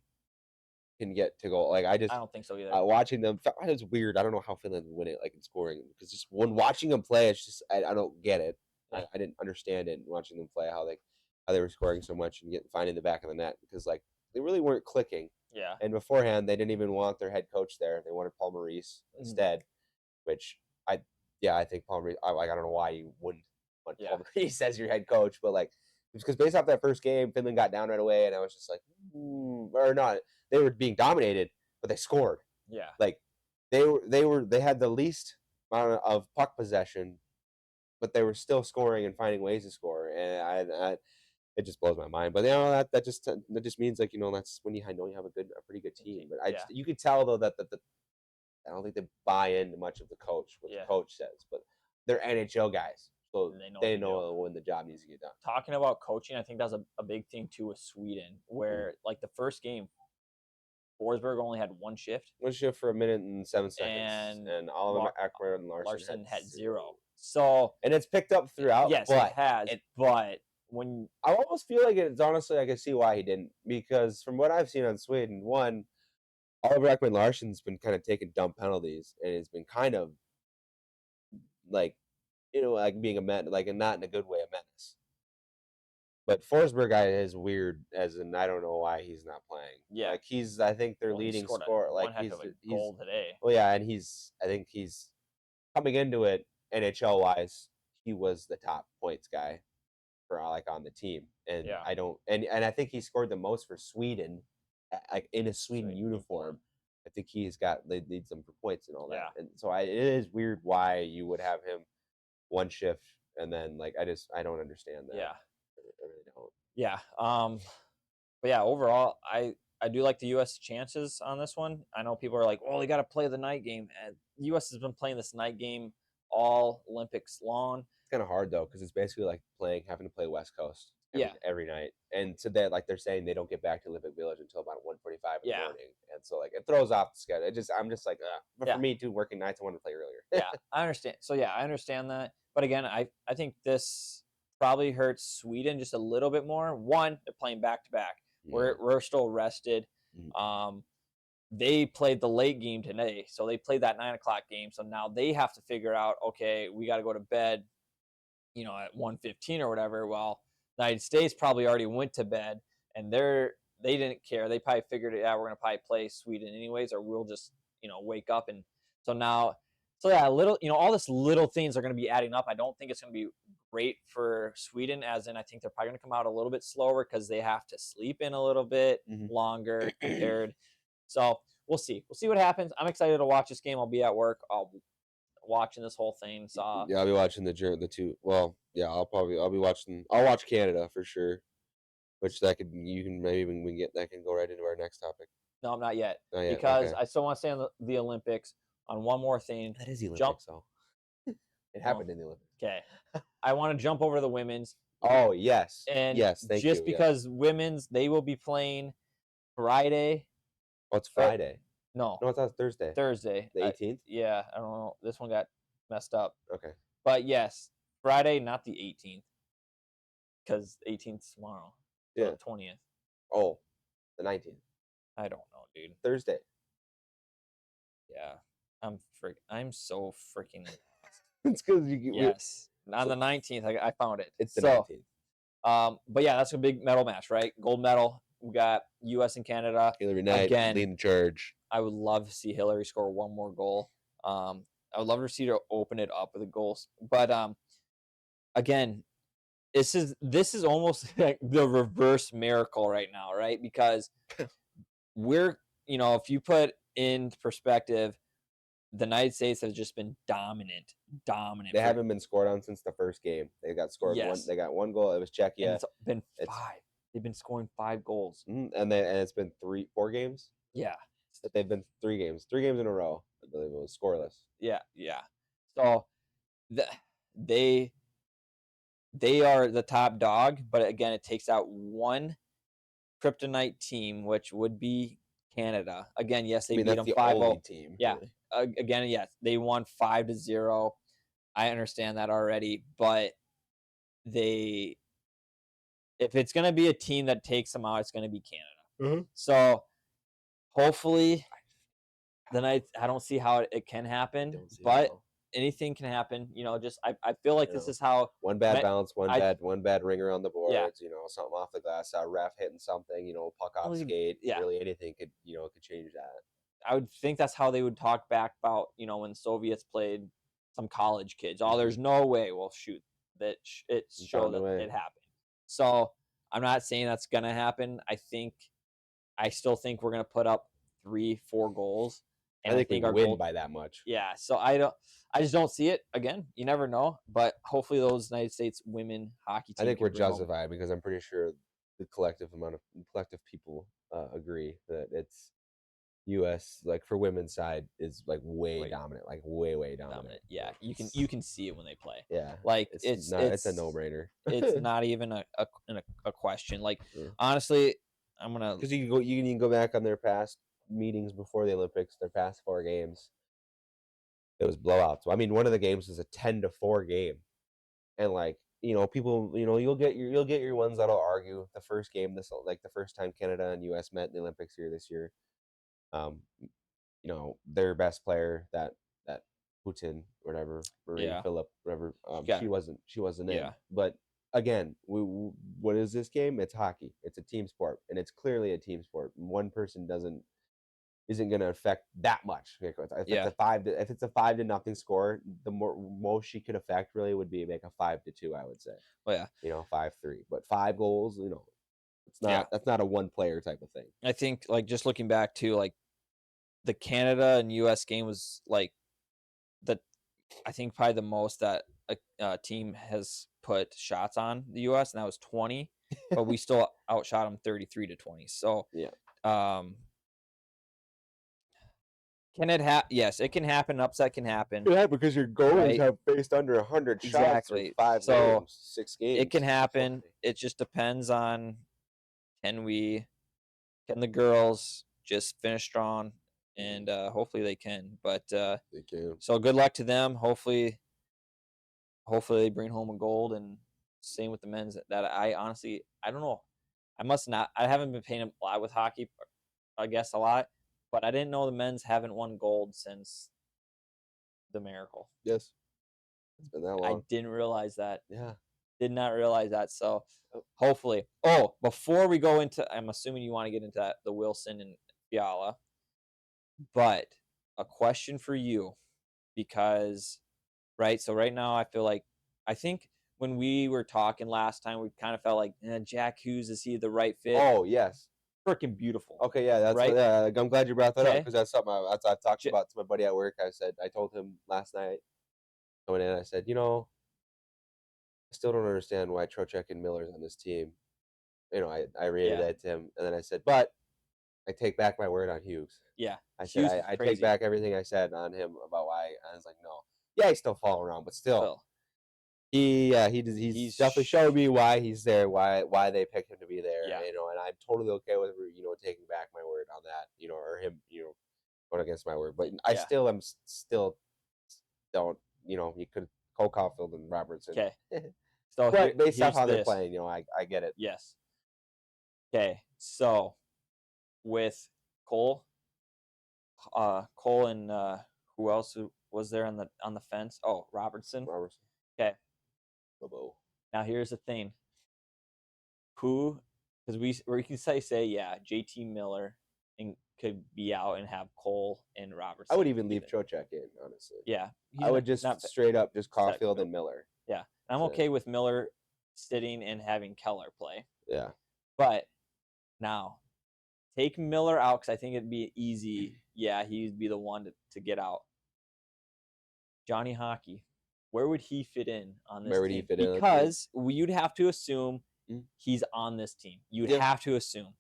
can get to go. Like I don't think so either. Watching them, it was weird. I don't know how Finland would win it, like in scoring, because just when watching them play, it's just I don't get it. Yeah. I didn't understand it watching them play how they were scoring so much and finding the back of the net, because like they really weren't clicking. Yeah. And beforehand, they didn't even want their head coach there. They wanted Paul Maurice instead, which I think Paul Maurice. I don't know why you wouldn't want Paul Maurice as your head coach, but like because based off that first game, Finland got down right away, and I was just like, or not. They were being dominated, but they scored. Yeah. Like they had the least amount of puck possession, but they were still scoring and finding ways to score, and I it just blows my mind. But that just means like that's when you know you have a pretty good team. But you could tell though that I don't think they buy into much of the coach, what the coach says, but they're NHL guys, so they know when the job needs to get done. Talking about coaching, I think that's a big thing too with Sweden, where like the first game, Forsberg only had one shift. One shift for 1 minute and 7 seconds, and Oliver Ekman and Larson had 0. So and it's picked up throughout. Yes, it has. But when I almost feel like it's honestly, I can see why he didn't, because from what I've seen on Sweden, one, Oliver Ekman Larsson's been kind of taking dumb penalties, and it's been kind of like like being a menace, like not in a good way, a menace. But Forsberg is weird, as in I don't know why he's not playing. Yeah, like I think their leading scorer. Like he's goal today. Well, yeah, and I think he's coming into it NHL wise. He was the top points guy for like on the team, and I don't, and I think he scored the most for Sweden, like in a Sweden uniform. I think they need some for points and all that. And so it is weird why you would have him one shift and then like I don't understand that. Yeah. I really don't. Yeah. But yeah, overall, I do like the U.S. chances on this one. I know people are like, "Oh, they got to play the night game." And the U.S. has been playing this night game all Olympics long. It's kind of hard though, because it's basically like having to play West Coast every night. And so that like they're saying they don't get back to Olympic Village until about 1:45 in the morning, and so like it throws off the schedule. I'm just like, but for me too, working nights, I want to play earlier. Yeah, I understand. So yeah, I understand that. But again, I think this probably hurts Sweden just a little bit more. One, they're playing back to back. We're still rested. They played the late game today, so they played that 9 o'clock game. So now they have to figure out, okay, we got to go to bed, at 1:15 or whatever. Well, the United States probably already went to bed, and they didn't care. They probably figured, we're gonna probably play Sweden anyways, or we'll just wake up. And so now. So yeah, all this little things are going to be adding up. I don't think it's going to be great for Sweden, as in I think they're probably going to come out a little bit slower because they have to sleep in a little bit longer compared. So we'll see. We'll see what happens. I'm excited to watch this game. I'll be at work. I'll watching this whole thing. So yeah, I'll be watching the two. Well, yeah, I'll be watching. I'll watch Canada for sure. Which we can get that can go right into our next topic. No, not yet. Because I still want to stay on the Olympics. On one more thing. That is the Olympics, though. It happened in the Olympics. Okay. I want to jump over to the women's. Oh, yes. And yes, thank you. Just because women's, they will be playing Friday. Oh, it's Friday. No, I thought it was Thursday. Thursday. The 18th? Yeah, I don't know. This one got messed up. Okay. But yes, Friday, not the 18th. Because 18th is tomorrow. So the 20th. Oh, the 19th. I don't know, dude. Thursday. Yeah. I'm so freaking lost. It's because yes. On the 19th, I found it. It's the 19th. But yeah, that's a big medal match, right? Gold medal. We got U.S. and Canada. Hillary Knight leading charge. I would love to see Hillary score one more goal. I would love to see her open it up with a goal. But again, this is almost like the reverse miracle right now, right? Because we're, if you put in perspective, the United States has just been dominant. They haven't been scored on since the first game. They got scored one. They got one goal. It was Czechia. And it's been 5. They've been scoring 5 goals. And it's been 4 games. Yeah. That they've been 3 games. 3 games in a row. I believe it was scoreless. Yeah. So they are the top dog, but again, it takes out one kryptonite team, which would be Canada. Again, yes, they beat them 5-0. Team. Yeah. Really. Again, yes, they won 5-0. I understand that already, but if it's going to be a team that takes them out, it's going to be Canada. So hopefully then I don't see how it can happen, but anything can happen. Just I feel like this is how one bad bounce, one bad ringer on the boards, something off the glass, a ref hitting something, puck off skate, really anything could change that. I would think that's how they would talk back about, when Soviets played some college kids. Oh, there's no way. Well, shoot, that it showed that it happened. So I'm not saying that's gonna happen. I still think we're gonna put up 3-4 goals. And I think we win by that much. Yeah, so I just don't see it. Again, you never know, but hopefully those United States women hockey team. I think we're justified because I'm pretty sure the collective people agree that it's U.S. like for women's side is like way dominant, like way dominant. Yeah, you can see it when they play. Yeah, like it's a no-brainer. It's not even a question. Like honestly, I'm gonna because you can go back on their past meetings before the Olympics, their past 4 games. It was blowouts. I mean, one of the games was a 10-4 game, and people, you'll get your ones that'll argue the first game, the first time Canada and U.S. met in the Olympics here this year. Their best player, that Putin, whatever, Marie Philip, whatever, she wasn't in. But again, what is this game? It's hockey. It's a team sport, and it's clearly a team sport. One person isn't going to affect that much. If it's a 5-0 score, the most she could affect really would be like a 5-2, I would say. Well, yeah, 5-3, but 5 goals, it's not. That's not a one player type of thing. I think just looking back to the Canada and U.S. game was I think probably the most that a team has put shots on the U.S. and that was 20, but we still outshot them 33-20. So can it happen? Yes, it can happen. Upset can happen. Yeah, because your goalies have faced under 100 shots in 5 games, 6 games. It can happen. It just depends on can the girls just finish strong, and hopefully they can. But they can. So good luck to them. Hopefully they bring home a gold, and same with the men's. That I honestly I don't know. I haven't been paying a lot with hockey. I guess a lot. But I didn't know the men's haven't won gold since the Miracle. Yes. It's been that long. I didn't realize that. Yeah. Did not realize that. So hopefully. Oh, before we go into, I'm assuming you want to get into that, the Wilson and Fiala. But a question for you, because, so right now I think when we were talking last time, we kind of felt like, Jack Hughes, is he the right fit? Oh, yes. Freaking beautiful. Okay, yeah, that's right. I'm glad you brought that up because that's something I talked about to my buddy at work. I told him last night going in. I said, I still don't understand why Trocheck and Miller's on this team. I rated that to him, and then I said, but I take back my word on Hughes. Yeah, I said I take back everything I said on him about why. I was like, no, he's still falling around, but still. He's definitely showed me why he's there, why they picked him to be there. Yeah. And I'm totally okay with taking back my word on that, or him, going against my word. But I still don't, you could Cole Caulfield and Robertson. Okay. So but based off how they're playing, I get it. Yes. Okay. So with Cole and who else was there on the fence? Oh, Robertson. Okay. Now here's the thing. Because we can say JT Miller could be out and have Cole and Robertson. I would even leave Trocheck in, honestly. Yeah, I would just straight up just Caulfield and Miller. Yeah, I'm okay with Miller sitting and having Keller play. Yeah, but now take Miller out because I think it'd be easy. Yeah, he'd be the one to get out. Johnny Hockey. Where would he fit in on this team? Where would he fit in? Because you'd have to assume he's on this team. You'd have to assume.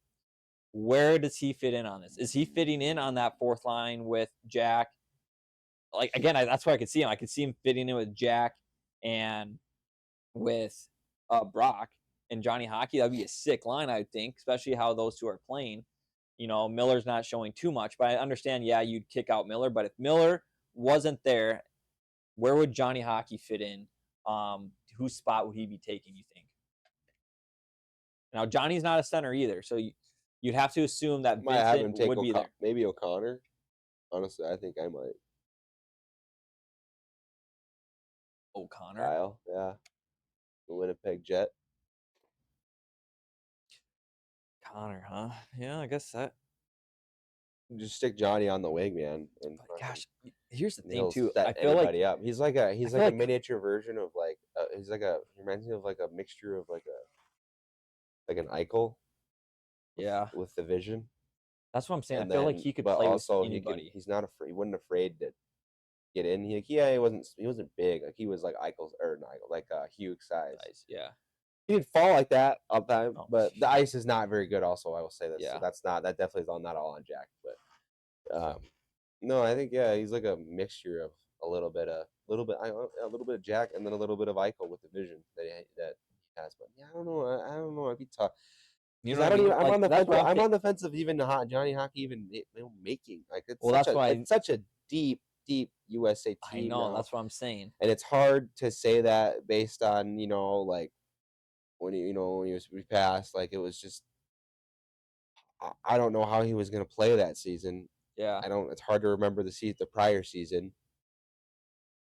Where does he fit in on this? Is he fitting in on that fourth line with Jack? Again, that's where I could see him. I could see him fitting in with Jack and with Brock and Johnny Hockey. That'd be a sick line, I would think, especially how those two are playing. Miller's not showing too much, but I understand, you'd kick out Miller. But if Miller wasn't there, where would Johnny Hockey fit in? Whose spot would he be taking, you think? Now, Johnny's not a center either. So You'd have to assume that Might have him Vincent take would be there. maybe O'Connor. Honestly, I think I might. O'Connor? Kyle, yeah. The Winnipeg Jet. Connor, huh? Yeah, I guess that. Just stick Johnny on the wing, man. And gosh, here's the thing he'll too. set I feel like anybody up. He's like a like- miniature version of like he reminds me of like a mixture of like an Eichel. Yeah. With the vision. That's what I'm saying. And I feel like he could play also with anybody. he's not afraid. He wasn't afraid to get in. He wasn't big. Like he was like Eichel's or not Eichel, like Hughes size. Yeah. He didn't fall like that all the time, No. but the ice is not very good. Also, I will say this. Yeah. So that definitely is not all on Jack. But no, I think he's like a mixture of a little bit of Jack and then a little bit of Eichel with the vision that he has. But yeah, I don't know. It'd be tough. You know, I'm on the fence. I'm on the fence of even Johnny Hockey even making like it's it's such a deep USA team. I know now. that's what I'm saying, and it's hard to say that based on like when we passed. Like it was just I don't know how he was going to play that season. Yeah, It's hard to remember the prior season,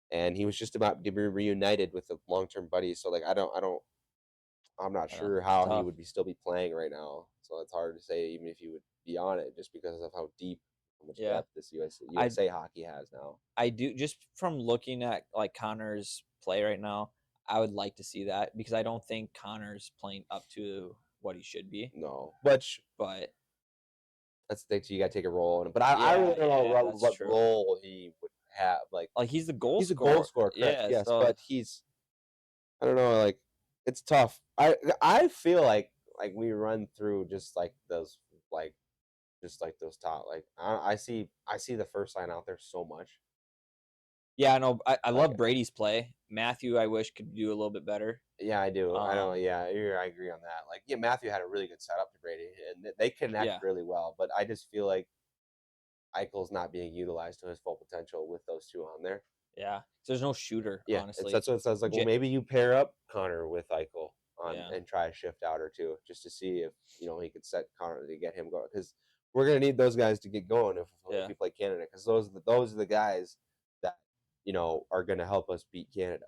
and he was just about to be reunited with the long-term buddies. So like I'm not sure how he would still be playing right now. So it's hard to say even if he would be on it just because of how much depth this USA hockey has now. I do, just from looking at like Connor's play right now, I would like to see that because I don't think Connor's playing up to what he should be. No, but that's the thing. So you got to take a role in it. But I really don't know what role he would have. Like he's the goal scorer. He's a goal scorer, correct? Yeah, yes, but I don't know. Like it's tough. I feel like we run through just like those top I see the first line out there so much. Yeah, I know. I love Brady's play. Matthew, I wish could do a little bit better. Yeah, I do. I know. Yeah, I agree on that. Like, yeah, Matthew had a really good setup to Brady, and they connect really well. But I just feel like Eichel's not being utilized to his full potential with those two on there. Yeah, there's no shooter. Yeah, honestly, that's what it says. Like, well, maybe you pair up Connor with Eichel and try a shift out or two just to see if he could set Connor to get him going, because we're gonna need those guys to get going if we play Canada, because those are the guys that are gonna help us beat Canada.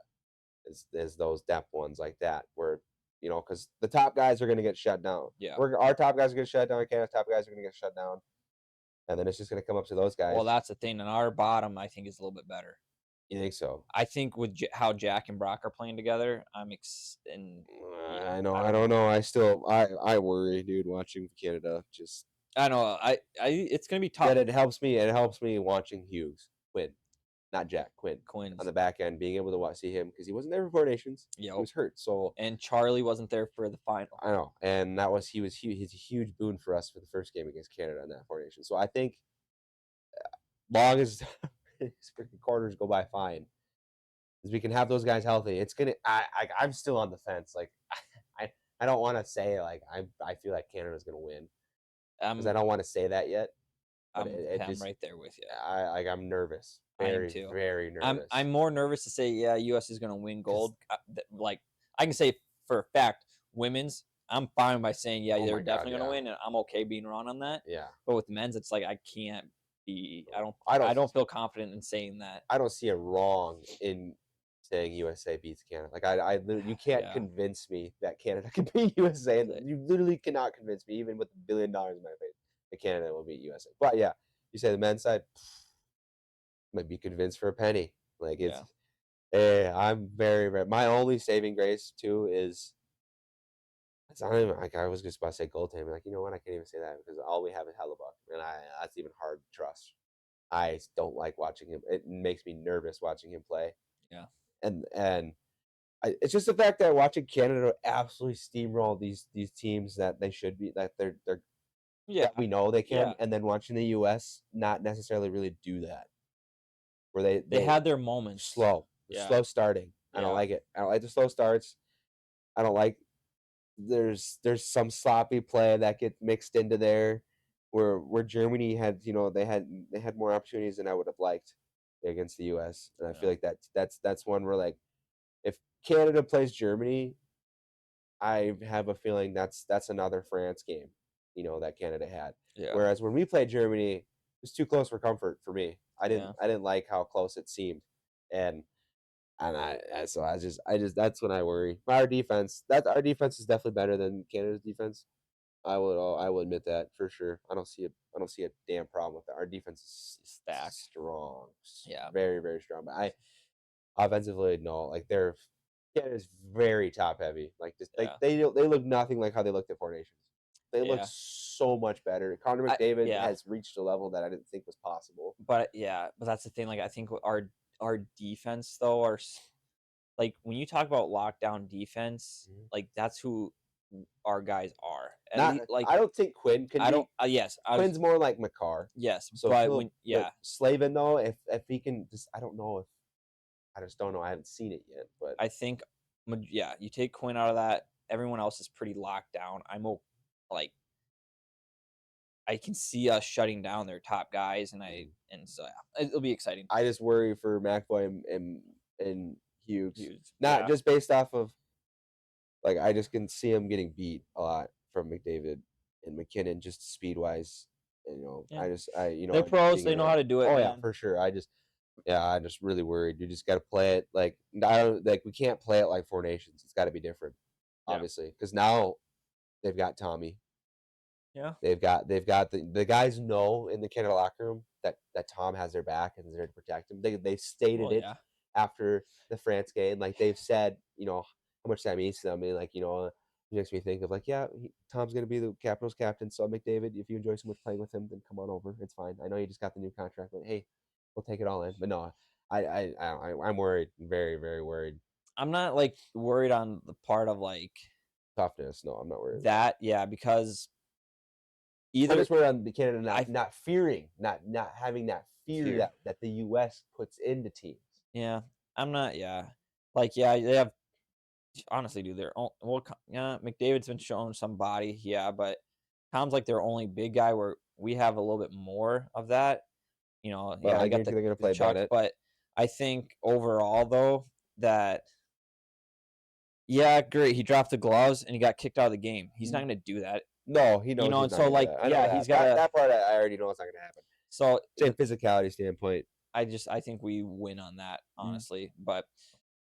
Is those depth ones like that where because the top guys are gonna get shut down. Yeah, our top guys are gonna shut down. Canada's top guys are gonna get shut down, and then it's just gonna come up to those guys. Well, that's the thing. And our bottom, I think, is a little bit better. You think so? I think with how Jack and Brock are playing together, I know. I don't know. I worry, dude. Watching Canada, just I know. It's gonna be tough. But it helps me. It helps me watching Hughes Quinn, not Jack Quinn on the back end, being able to see him because he wasn't there for 4 Nations. Yeah, he was hurt. So and Charlie wasn't there for the final. I know, and he's a huge boon for us for the first game against Canada in that 4 Nations. So I think, long as his freaking quarters go by fine, as we can have those guys healthy, it's gonna. I'm still on the fence. Like, I don't want to say like I feel like Canada's gonna win because I don't want to say that yet. I'm right there with you. I'm nervous. Very nervous. I'm more nervous to say U.S. is gonna win gold. Like I can say for a fact, women's. I'm fine by saying they're definitely gonna win, and I'm okay being wrong on that. Yeah. But with men's, it's like I can't. I don't feel confident in saying that. I don't see a wrong in saying USA beats Canada. Like you can't convince me that Canada can beat USA. You literally cannot convince me, even with $1 billion in my face, that Canada will beat USA. But yeah, you say the men's side, might be convinced for a penny. Like it's, I'm very, very. My only saving grace too is. I don't even, I was just about to say goaltending. Like, you know what? I can't even say that because all we have is Hellebuck, and that's even hard to trust. I don't like watching him. It makes me nervous watching him play. Yeah, and it's just the fact that watching Canada absolutely steamroll these teams that they should be, that they're that we know they can, and then watching the U.S. not necessarily really do that, where they had their moments. Slow starting. I don't like it. I don't like the slow starts. I don't like. There's some sloppy play that gets mixed into there, where Germany had they had more opportunities than I would have liked against the U.S. and I feel like that's one where, like, if Canada plays Germany, I have a feeling that's another France game. that Canada had. Yeah. Whereas when we played Germany, it was too close for comfort for me. I Yeah. didn't like how close it seemed, and so I just that's when I worry. Our defense is definitely better than Canada's defense. I will admit that for sure. I don't see a damn problem with that. Our defense is Stacked. strong. Yeah. Very, very strong. But offensively, no, like Canada's very top heavy. Like just Yeah. they look nothing like how they looked at Four Nations. They look Yeah. so much better. Connor McDavid yeah. has reached a level that I didn't think was possible. But that's the thing. Like, I think our defense though, like when you talk about lockdown defense, like that's who our guys are. At least, like I don't think Quinn can. I don't. Yes, Quinn's more like McCarr. Yes, So but but Slavin though, if he can just, I don't know if I just don't know. I haven't seen it yet, but I think, you take Quinn out of that, everyone else is pretty locked down. Like, I can see us shutting down their top guys, and so it'll be exciting. I just worry for McAvoy and Hughes. Not just based off of, like, I just can see him getting beat a lot from McDavid and McKinnon, just speed wise. They're pros. They know how to do it. Oh, man. yeah, for sure. I'm just really worried. You just got to play it like we can't play it like Four Nations. It's got to be different, obviously, because now they've got Tommy. Yeah, they've got the guys know in the Canada locker room that Tom has their back and is there to protect him. They stated it after the France game, like they've said, how much that means to them. I mean, like, it makes me think of like, Tom's gonna be the Capitals captain. So McDavid, if you enjoy so much playing with him, then come on over. It's fine. I know you just got the new contract, but hey, we'll take it all in. But no, I'm worried, very, very worried. I'm not like worried on the part of like toughness. No, I'm not worried. Because I'm just worried on Canada not fearing, not having that fear that the U.S. puts into teams. Yeah, I'm not. Yeah, like they have. Honestly, dude, McDavid's been showing some body, but Tom's like their only big guy where we have a little bit more of that. I got they're gonna play Chuck, but I think overall though that great, he dropped the gloves and he got kicked out of the game. He's not gonna do that. No, he knows. And so like he's got that part. I already know it's not gonna happen. So from physicality standpoint, I think we win on that, honestly. But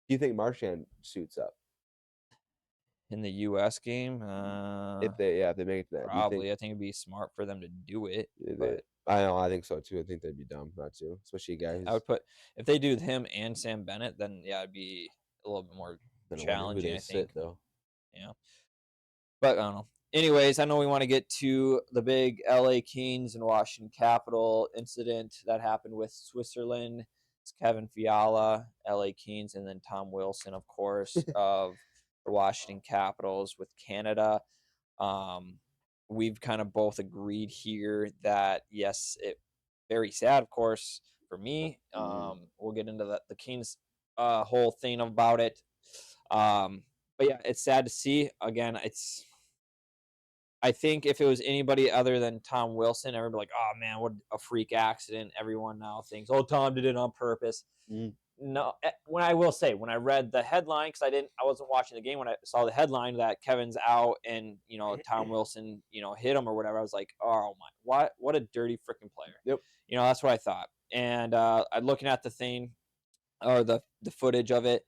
do you think Marchand suits up in the U.S. game? If they make it to that, probably. I think it'd be smart for them to do it. I think so too. I think they'd be dumb not to, especially guys. I would put if they do him and Sam Bennett, then it'd be a little bit more challenging. I think though. Yeah, but I don't know. Anyways, I know we want to get to the big LA Kings and Washington Capital incident that happened with Switzerland. It's Kevin Fiala, LA Kings, and then Tom Wilson, of course, of the Washington Capitals with Canada. We've kind of both agreed here that, yes, very sad, of course, for me. We'll get into the Kings whole thing about it. But yeah, it's sad to see. Again, I think if it was anybody other than Tom Wilson, everybody would be like, oh man, what a freak accident. Everyone now thinks, oh, Tom did it on purpose. No, when I read the headline, because I wasn't watching the game, when I saw the headline that Kevin's out and Tom Wilson hit him or whatever, I was like, oh my, what a dirty freaking player. Yep. That's what I thought. And I'm looking at the thing or the footage of it.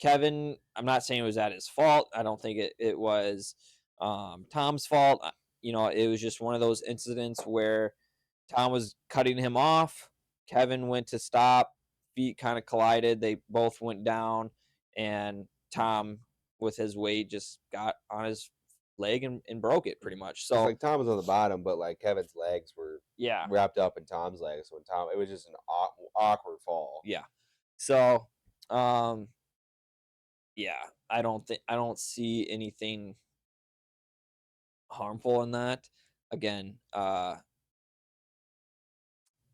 Kevin, I'm not saying it was at his fault. I don't think it was Tom's fault. It was just one of those incidents where Tom was cutting him off. Kevin went to stop. Feet kind of collided. They both went down, and Tom, with his weight, just got on his leg and broke it pretty much. So it's like Tom was on the bottom, but like Kevin's legs were wrapped up in Tom's legs. So it was just an awkward fall. Yeah. So, I don't see anything harmful in that. Again, on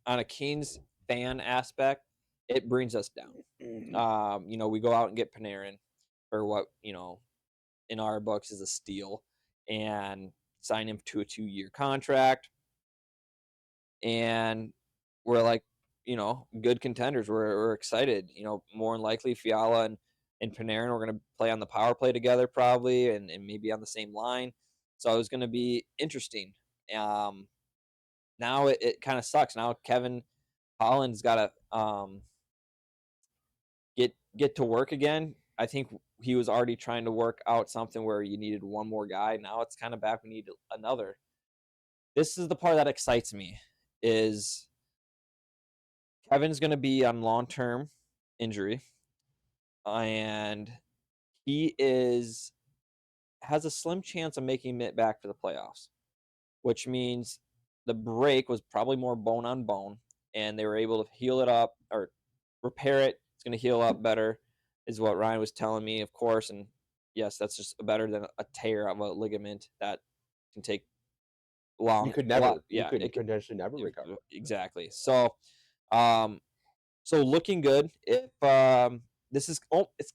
a Kings fan aspect, it brings us down. We go out and get Panarin for what, in our books is a steal, and sign him to a 2-year contract. And we're like, good contenders. We're excited. More than likely Fiala and Panarin are going to play on the power play together probably, and maybe on the same line. So it was going to be interesting. Now it kind of sucks. Now Kevin Holland's got to get to work again. I think he was already trying to work out something where you needed one more guy. Now it's kind of back. We need another. This is the part that excites me. Is Kevin's going to be on long-term injury, and he has a slim chance of making it back for the playoffs, which means the break was probably more bone on bone, and they were able to heal it up or repair it. It's going to heal up better, is what Ryan was telling me, of course. And yes, that's just better than a tear of a ligament that can take long. You could never, yeah, you could potentially never recover. Exactly. So, so looking good. If this is, it's,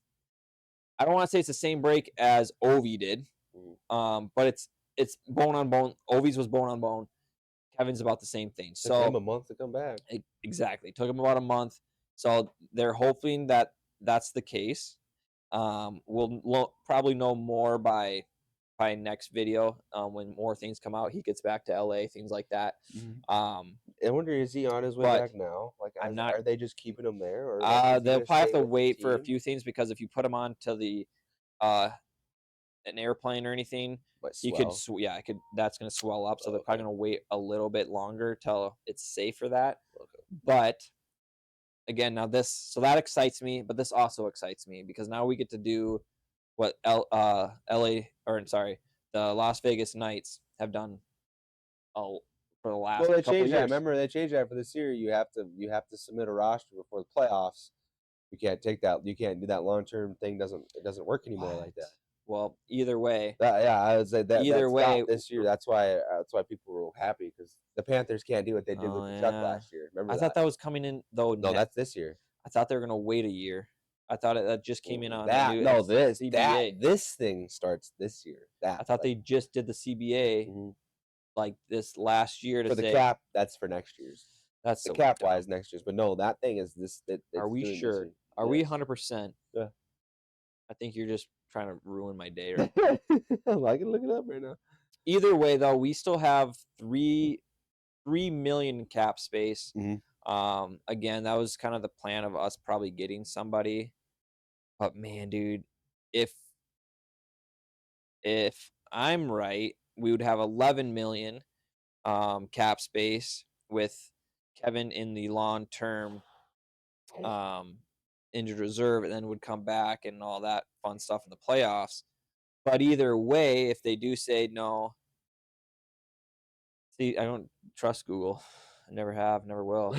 I don't want to say it's the same break as Ovi did, but it's bone on bone. Ovi's was bone on bone. Kevin's about the same thing. Took him a month to come back. Exactly. Took him about a month. So they're hoping that that's the case. We'll probably know more by next video when more things come out. He gets back to LA, things like that. I wonder, is he on his way back now? Like, I'm not. Are they just keeping him there, or they'll probably have to wait for a few things, because if you put him on to the an airplane or anything, you could that's going to swell up. So they're probably going to wait a little bit longer till it's safe for that. But again, now so that excites me, but this also excites me because now we get to do what the Las Vegas Knights have done for the last couple changed years. that. Remember, they changed that for this year. You have to submit a roster before the playoffs. You can't take that. You can't do that long-term thing. It doesn't work anymore like that. Well, either way. I would say that either way this year. That's why people were happy, because the Panthers can't do what they did with the Chuck last year. Remember I thought that was coming in though. No, that's this year. I thought they were gonna wait a year. I thought that just came in on that. The new CBA. This thing starts this year. I thought they just did the CBA like this last year to for the cap. That's for next year's. That's the cap wise next year's. But no, that thing is this. Are we sure? Are we 100%? Yeah. I think you're just trying to ruin my day. Right? I can look it up right now. Either way, though, we still have $3 million cap space. Again, that was kind of the plan of us probably getting somebody. But man, dude, if I'm right, we would have 11 million cap space with Kevin in the long-term injured reserve, and then would come back and all that fun stuff in the playoffs. But either way, if they do say no, see, I don't trust Google. I never have, never will.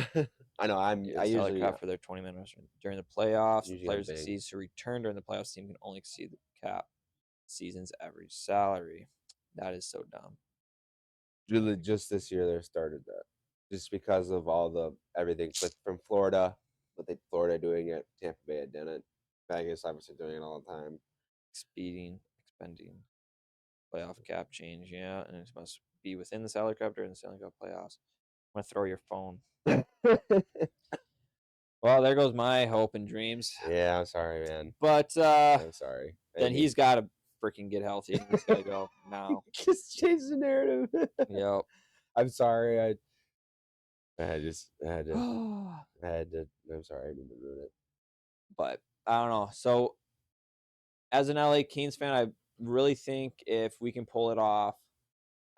I know. I usually cap for their 20 minutes during the playoffs. Players exceeds to return during the playoffs. Team can only exceed the cap season's average salary. That is so dumb. Really, just this year they started that, just because of all everything from Florida. What Florida doing it, Tampa Bay didn't. Vegas obviously doing it all the time. Expending playoff cap change, yeah, and it must be within the salary cap during the Stanley Cup playoffs. I'm gonna throw your phone. Well, there goes my hope and dreams. Yeah, I'm sorry, man. But I'm sorry. Then he's got to freaking get healthy. And he's got to go now. Just change the narrative. Yep. I'm sorry. I had to. I'm sorry. I didn't ruin it. But I don't know. So, as an LA Kings fan, I really think if we can pull it off,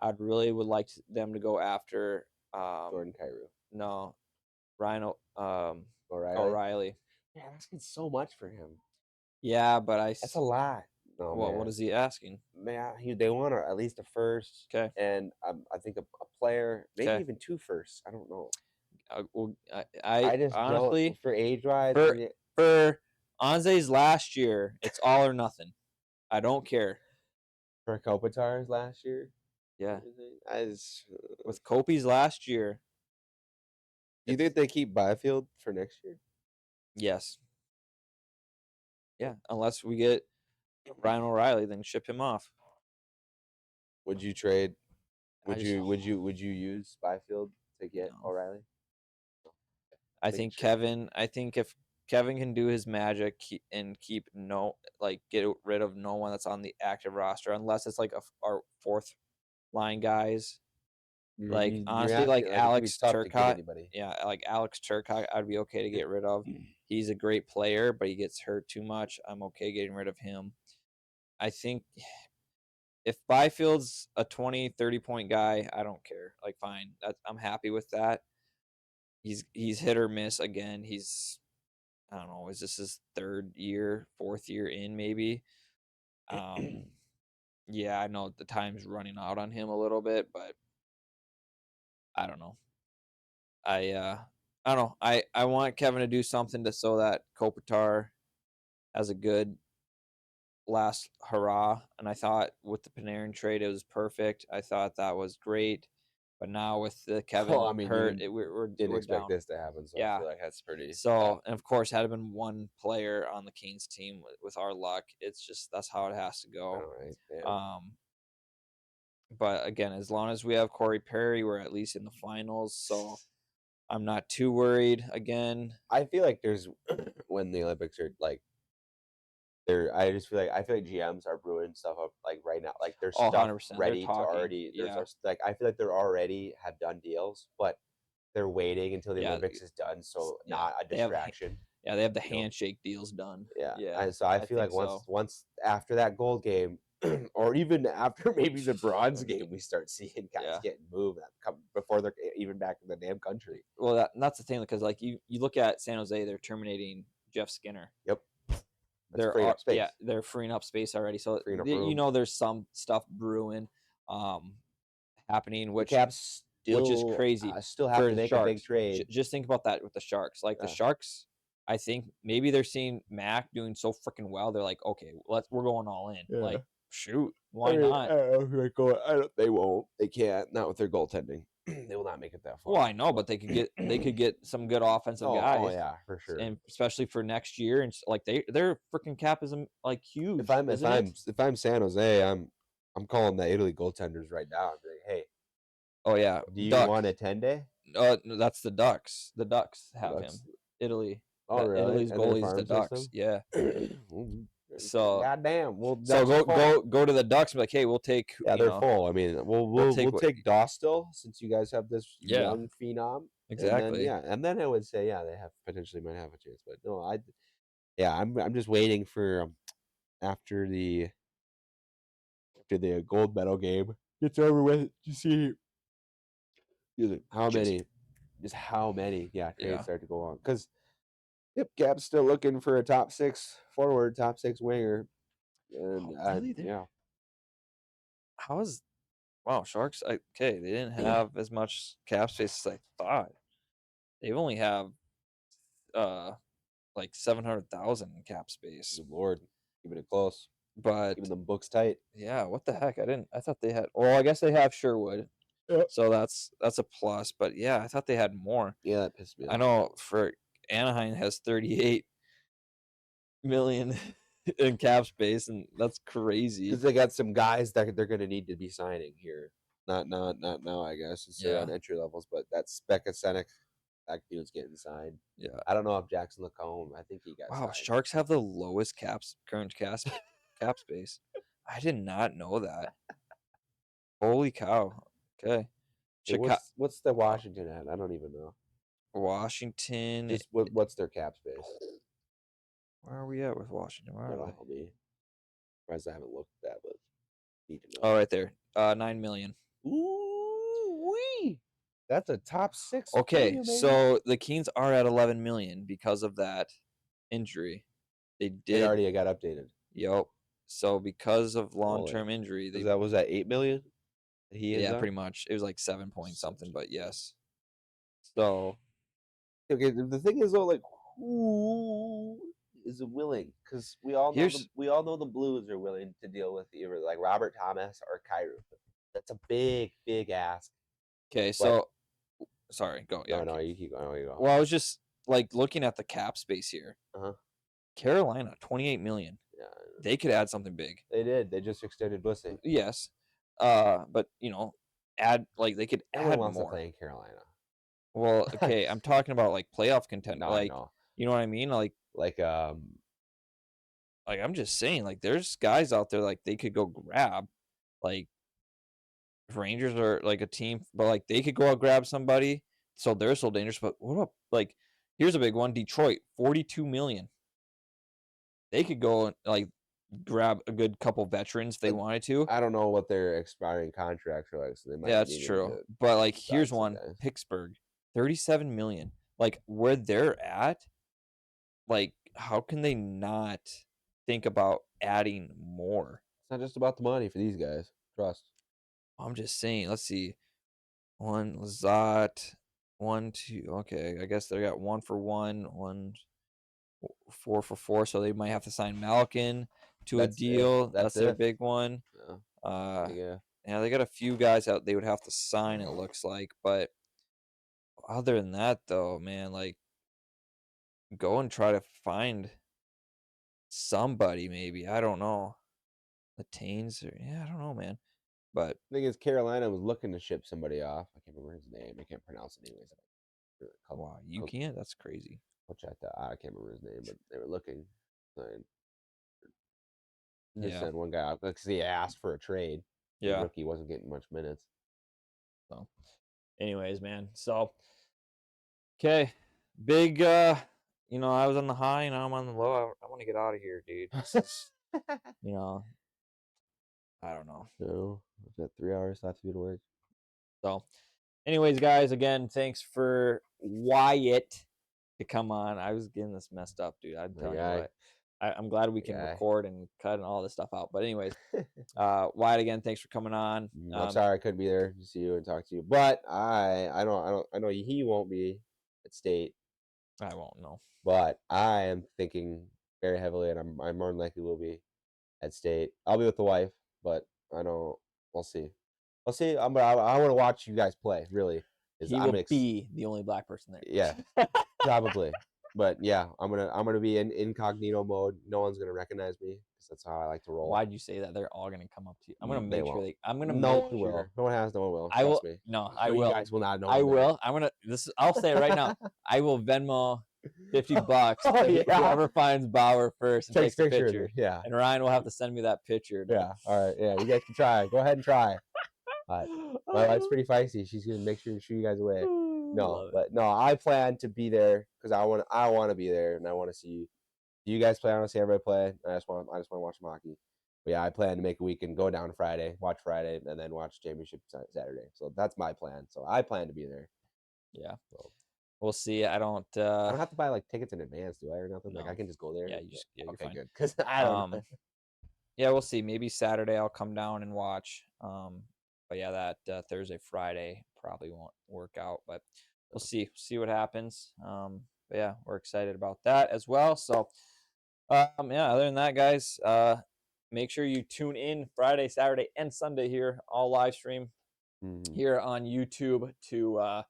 I'd really would like them to go after Jordan Kyrou. No, Ryan O'Reilly. Yeah, asking so much for him. Yeah, but that's a lot. No, what is he asking? Man, they want at least a first. Okay. And I think a player, maybe even 2 firsts. I don't know. I just honestly, for age wise, for Anze's last year, it's all or nothing. I don't care. For Kopitar's last year, yeah. With Kopi's last year. Do you think they keep Byfield for next year? Yes. Yeah, unless we get Ryan O'Reilly, then ship him off. Would you trade? Would you use Byfield to get O'Reilly? I think if Kevin can do his magic and get rid of no one that's on the active roster, unless it's like our fourth line guys. Like honestly, like Alex Turcotte. Yeah, like Alex Turcotte, I'd be okay to get rid of. He's a great player, but he gets hurt too much. I'm okay getting rid of him. I think if Byfield's a 20, 30-point guy, I don't care. Like, fine. I'm happy with that. He's hit or miss again. I don't know, is this his fourth year in maybe? Yeah, I know the time's running out on him a little bit, but I don't know. I don't know. I want Kevin to do something so that Kopitar has a good last hurrah, and I thought with the Panarin trade it was perfect. I thought that was great, but now with the Kevin hurt, we're didn't expect down. this to happen. So yeah, I feel like that's pretty. So and of course, had it been one player on the Kings team with our luck, it's just that's how it has to go. All right, yeah. But again, as long as we have Corey Perry, we're at least in the finals. So I'm not too worried. Again, I feel like there's when the Olympics are like. I feel like GMs are brewing stuff up like right now. Like there's stuff 100%. ready to already. Like I feel like they're already have done deals, but they're waiting until the Olympics is done, so not a distraction. They have the handshake deals done. Yeah. And so I feel like once after that gold game, or even after maybe the bronze game, we start seeing guys getting moved before they're even back in the damn country. Well, that's the thing, because like you look at San Jose, they're terminating Jeff Skinner. Yep. They're freeing up space. Yeah, they're freeing up space already. So there's some stuff brewing, happening, which is crazy. Still have to make a big trade. Just think about that with the Sharks. Like the Sharks, I think maybe they're seeing Mac doing so freaking well. They're like, okay, we're going all in. Yeah. Like, shoot, why not? They won't. They can't. Not with their goaltending. They will not make it that far. Well, I know, but they could get some good offensive guys. Oh yeah, for sure. And especially for next year, and like their freaking cap is like huge. If I'm San Jose, I'm calling the Italy goaltenders right now. I'm like, hey, oh yeah, do you want a 10-day? No, that's the Ducks. The Ducks have him. Italy. Oh really? Italy's goalie's the Ducks. Yeah. So goddamn. Go to the Ducks and be like, hey, we'll take. Yeah, they're full. I mean, we'll take Dostal since you guys have this young phenom. Exactly. And then I would say they potentially might have a chance, but no, I'm just waiting for after the gold medal game gets over with to see how many trades start to go on, because. Yep, Cap's still looking for a top 6 forward, top 6 winger. And really? Sharks? Okay, they didn't have as much cap space as I thought. They only have like 700,000 in cap space. Good Lord, keeping it close, but keeping them books tight. Yeah, what the heck? I thought they had. Well, I guess they have Sherwood. Yep. So that's a plus. But yeah, I thought they had more. Yeah, that pissed me off. I know for Anaheim has 38 million in cap space, and that's crazy. Because they got some guys that they're going to need to be signing here. Not now, I guess. It's on entry levels, but that's Becca Senek. That dude's getting signed. Yeah. I don't know if Jackson Lacombe. I think he got signed. Sharks have the lowest current cap space. I did not know that. Holy cow. Okay. What's the Washington at? I don't even know. Washington. What's their cap space? Where are we at with Washington? Where are they? Surprised I haven't looked at that, but need to know. Oh, right there. 9 million. Ooh wee. That's a top 6. Okay, so the Kings are at 11 million because of that injury. They already got updated. Yep. So because of long-term injury, was that 8 million? Pretty much. It was like 7 point something, but yes. So okay, the thing is though, like, who is willing? Because we all know the Blues are willing to deal with either like Robert Thomas or Kyrou. That's a big ask. Okay, so sorry, go. Yeah, no, you keep going. You go. Well, I was just like looking at the cap space here. Carolina, 28 million. Yeah, they could add something big. They did. They just extended Bussy. Yes, but add they could add wants more. To play in Carolina. Well, okay, I'm talking about like playoff contender. You know what I mean? Like I'm just saying, like, there's guys out there like they could go grab, like Rangers are like a team, but like they could go out grab somebody, so they're so dangerous. But what about like here's a big one: Detroit, 42 million. They could go and like grab a good couple veterans if they wanted to. I don't know what their expiring contracts are like, so they might. Yeah, that's true. But like, here's one: Pittsburgh, 37 million. Like where they're at, like how can they not think about adding more? It's not just about the money for these guys. Trust. I'm just saying. Let's see. One Lazat, 1, 2. Okay, I guess they got 1 for 1, 1 4 for 4. So they might have to sign Malkin to a deal. That's their big one. Yeah, they got a few guys out they would have to sign. It looks like, but other than that, though, man, like go and try to find somebody. Maybe I don't know. The Tains, I don't know, man. But the thing is, Carolina was looking to ship somebody off. I can't remember his name. I can't pronounce it anyways. Wow, you can't? That's crazy. I'll check that. I can't remember his name, but they were looking. Just sent one guy out because he asked for a trade. Yeah, the rookie wasn't getting much minutes. So, anyways, man. So, okay, big. I was on the high, now I'm on the low. I want to get out of here, dude. I don't know. So, I've got 3 hours left to go to work. So, anyways, guys, again, thanks for Wyatt to come on. I was getting this messed up, dude. I'm telling you what. I'm glad we can record and cut and all this stuff out. But anyways, Wyatt, again, thanks for coming on. I'm sorry I couldn't be there to see you and talk to you, but I know he won't be at state. I won't know. But I am thinking very heavily, and I'm more than likely will be at state. I'll be with the wife, but I don't. We'll see. We'll see. I want to watch you guys play. Really, he will be the only black person there. Yeah, probably. But yeah, I'm gonna be in incognito mode. No one's gonna recognize me because that's how I like to roll. Why'd you say that? They're all gonna come up to you. I'm gonna make sure I'm gonna make sure. No one has. No one will. I will. Me. No, I will. You guys will not know. I will. I'm gonna. I'll say it right now. I will Venmo $50 whoever finds Bauer first and takes a picture. Yeah. And Ryan will have to send me that picture. Yeah. All right. Yeah. You guys can try. Go ahead and try. My wife's pretty feisty. She's gonna make sure to shoo you guys away. No, I plan to be there because I want to be there and I want to see you guys play. I want to see everybody play. I just want to watch hockey. But yeah, I plan to make a weekend, go down Friday, watch Friday, and then watch championship Saturday. So that's my plan. So I plan to be there. Yeah. So we'll see. I don't have to buy like tickets in advance, do I, or nothing? No. Like I can just go there. Yeah, you're fine. Good. Because I don't know. Yeah, we'll see. Maybe Saturday I'll come down and watch. But yeah, that Thursday, Friday probably won't work out. But we'll see what happens. But yeah, we're excited about that as well. So other than that, guys, make sure you tune in Friday, Saturday, and Sunday here, all live stream here on YouTube to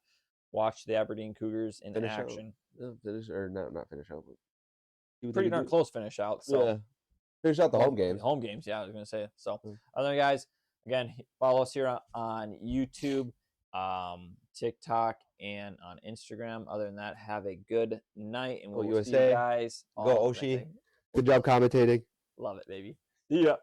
watch the Aberdeen Cougars in action. Not finish out. Pretty darn close finish out. So yeah. Finish out the home games. Home games, yeah, I was gonna say. So other guys, again, follow us here on YouTube, TikTok, and on Instagram. Other than that, have a good night, and we'll see you guys. Go Oshie. Good job commentating. Love it, baby. See ya.